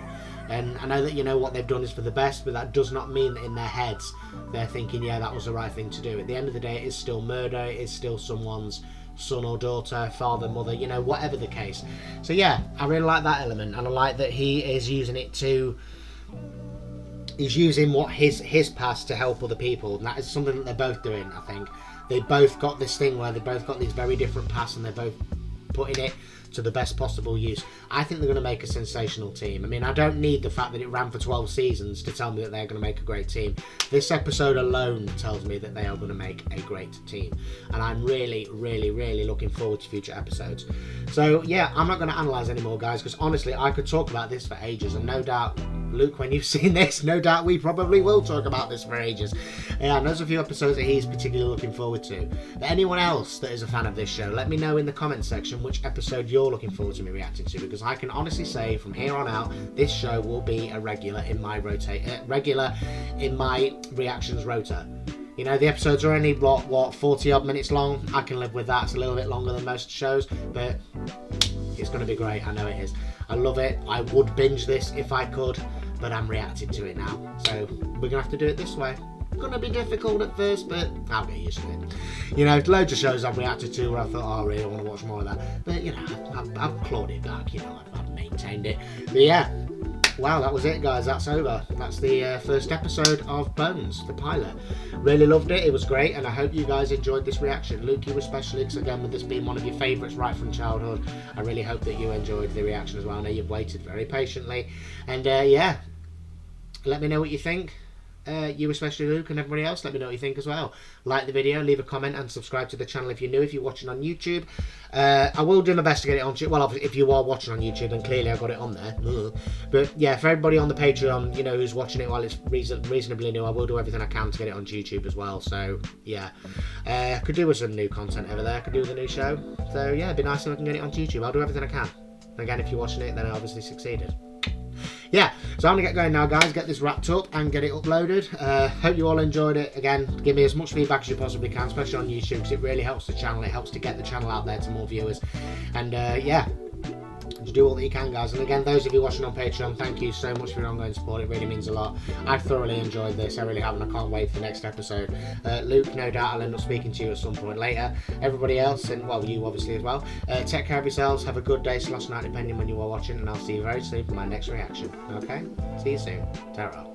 And I know that, you know, what they've done is for the best, but that does not mean that in their heads they're thinking, yeah, that was the right thing to do. At the end of the day, it is still murder, it is still someone's son or daughter, father, mother, you know, whatever the case. So yeah, I really like that element, and I like that he is using it to, he's using what his past to help other people, and that is something that they're both doing. I think they both got this thing where they both got these very different pasts, and they're both putting it to the best possible use. I think they're going to make a sensational team. I mean, I don't need the fact that it ran for 12 seasons to tell me that they're going to make a great team. This episode alone tells me that they are going to make a great team, and I'm really, really, really looking forward to future episodes. So yeah, I'm not going to analyse anymore, guys, because honestly, I could talk about this for ages, and no doubt, Luke, when you've seen this, no doubt we probably will talk about this for ages. Yeah, and there's a few episodes that he's particularly looking forward to. But anyone else that is a fan of this show, let me know in the comments section which episode you're looking forward to me reacting to, because I can honestly say from here on out, this show will be a regular in my reactions rota. You know, the episodes are only what 40 odd minutes long. I can live with that. It's a little bit longer than most shows, but it's going to be great. I know it is. I love it. I would binge this if I could, but I'm reacting to it now, so we're gonna have to do it this way. Gonna be difficult at first, but I'll get used to it. You know, loads of shows I've reacted to where I thought, oh, I really want to watch more of that, but you know, I've clawed it back. You know, I've maintained it. But yeah, wow, that was it, guys. That's over. That's the first episode of Bones, the pilot. Really loved it. It was great, and I hope you guys enjoyed this reaction. Luke, you especially, because again, with this being one of your favourites right from childhood, I really hope that you enjoyed the reaction as well. I know you've waited very patiently, and yeah, let me know what you think. You especially, Luke, and everybody else, let me know what you think as well. Like the video, leave a comment, and subscribe to the channel if you're new, if you're watching on YouTube. I will do my best to get it on YouTube. Well, obviously, if you are watching on YouTube, then clearly I've got it on there. But yeah, for everybody on the Patreon, you know, who's watching it while it's reasonably new, I will do everything I can to get it on YouTube as well. So yeah, could do with some new content over there. Could do with a new show. So yeah, it'd be nice if I can get it on YouTube. I'll do everything I can. And again, if you're watching it, then I obviously succeeded. Yeah, so I'm going to get going now, guys, get this wrapped up and get it uploaded. Hope you all enjoyed it. Again, give me as much feedback as you possibly can, especially on YouTube, because it really helps the channel. It helps to get the channel out there to more viewers. And yeah, just do all that you can, guys. And again, those of you watching on Patreon, thank you so much for your ongoing support. It really means a lot. I've thoroughly enjoyed this. I really have, and I can't wait for the next episode. Luke, no doubt I'll end up speaking to you at some point later. Everybody else, and well, you obviously as well, take care of yourselves. Have a good day / night, depending when you are watching, and I'll see you very soon for my next reaction. Okay? See you soon. Ta-ra.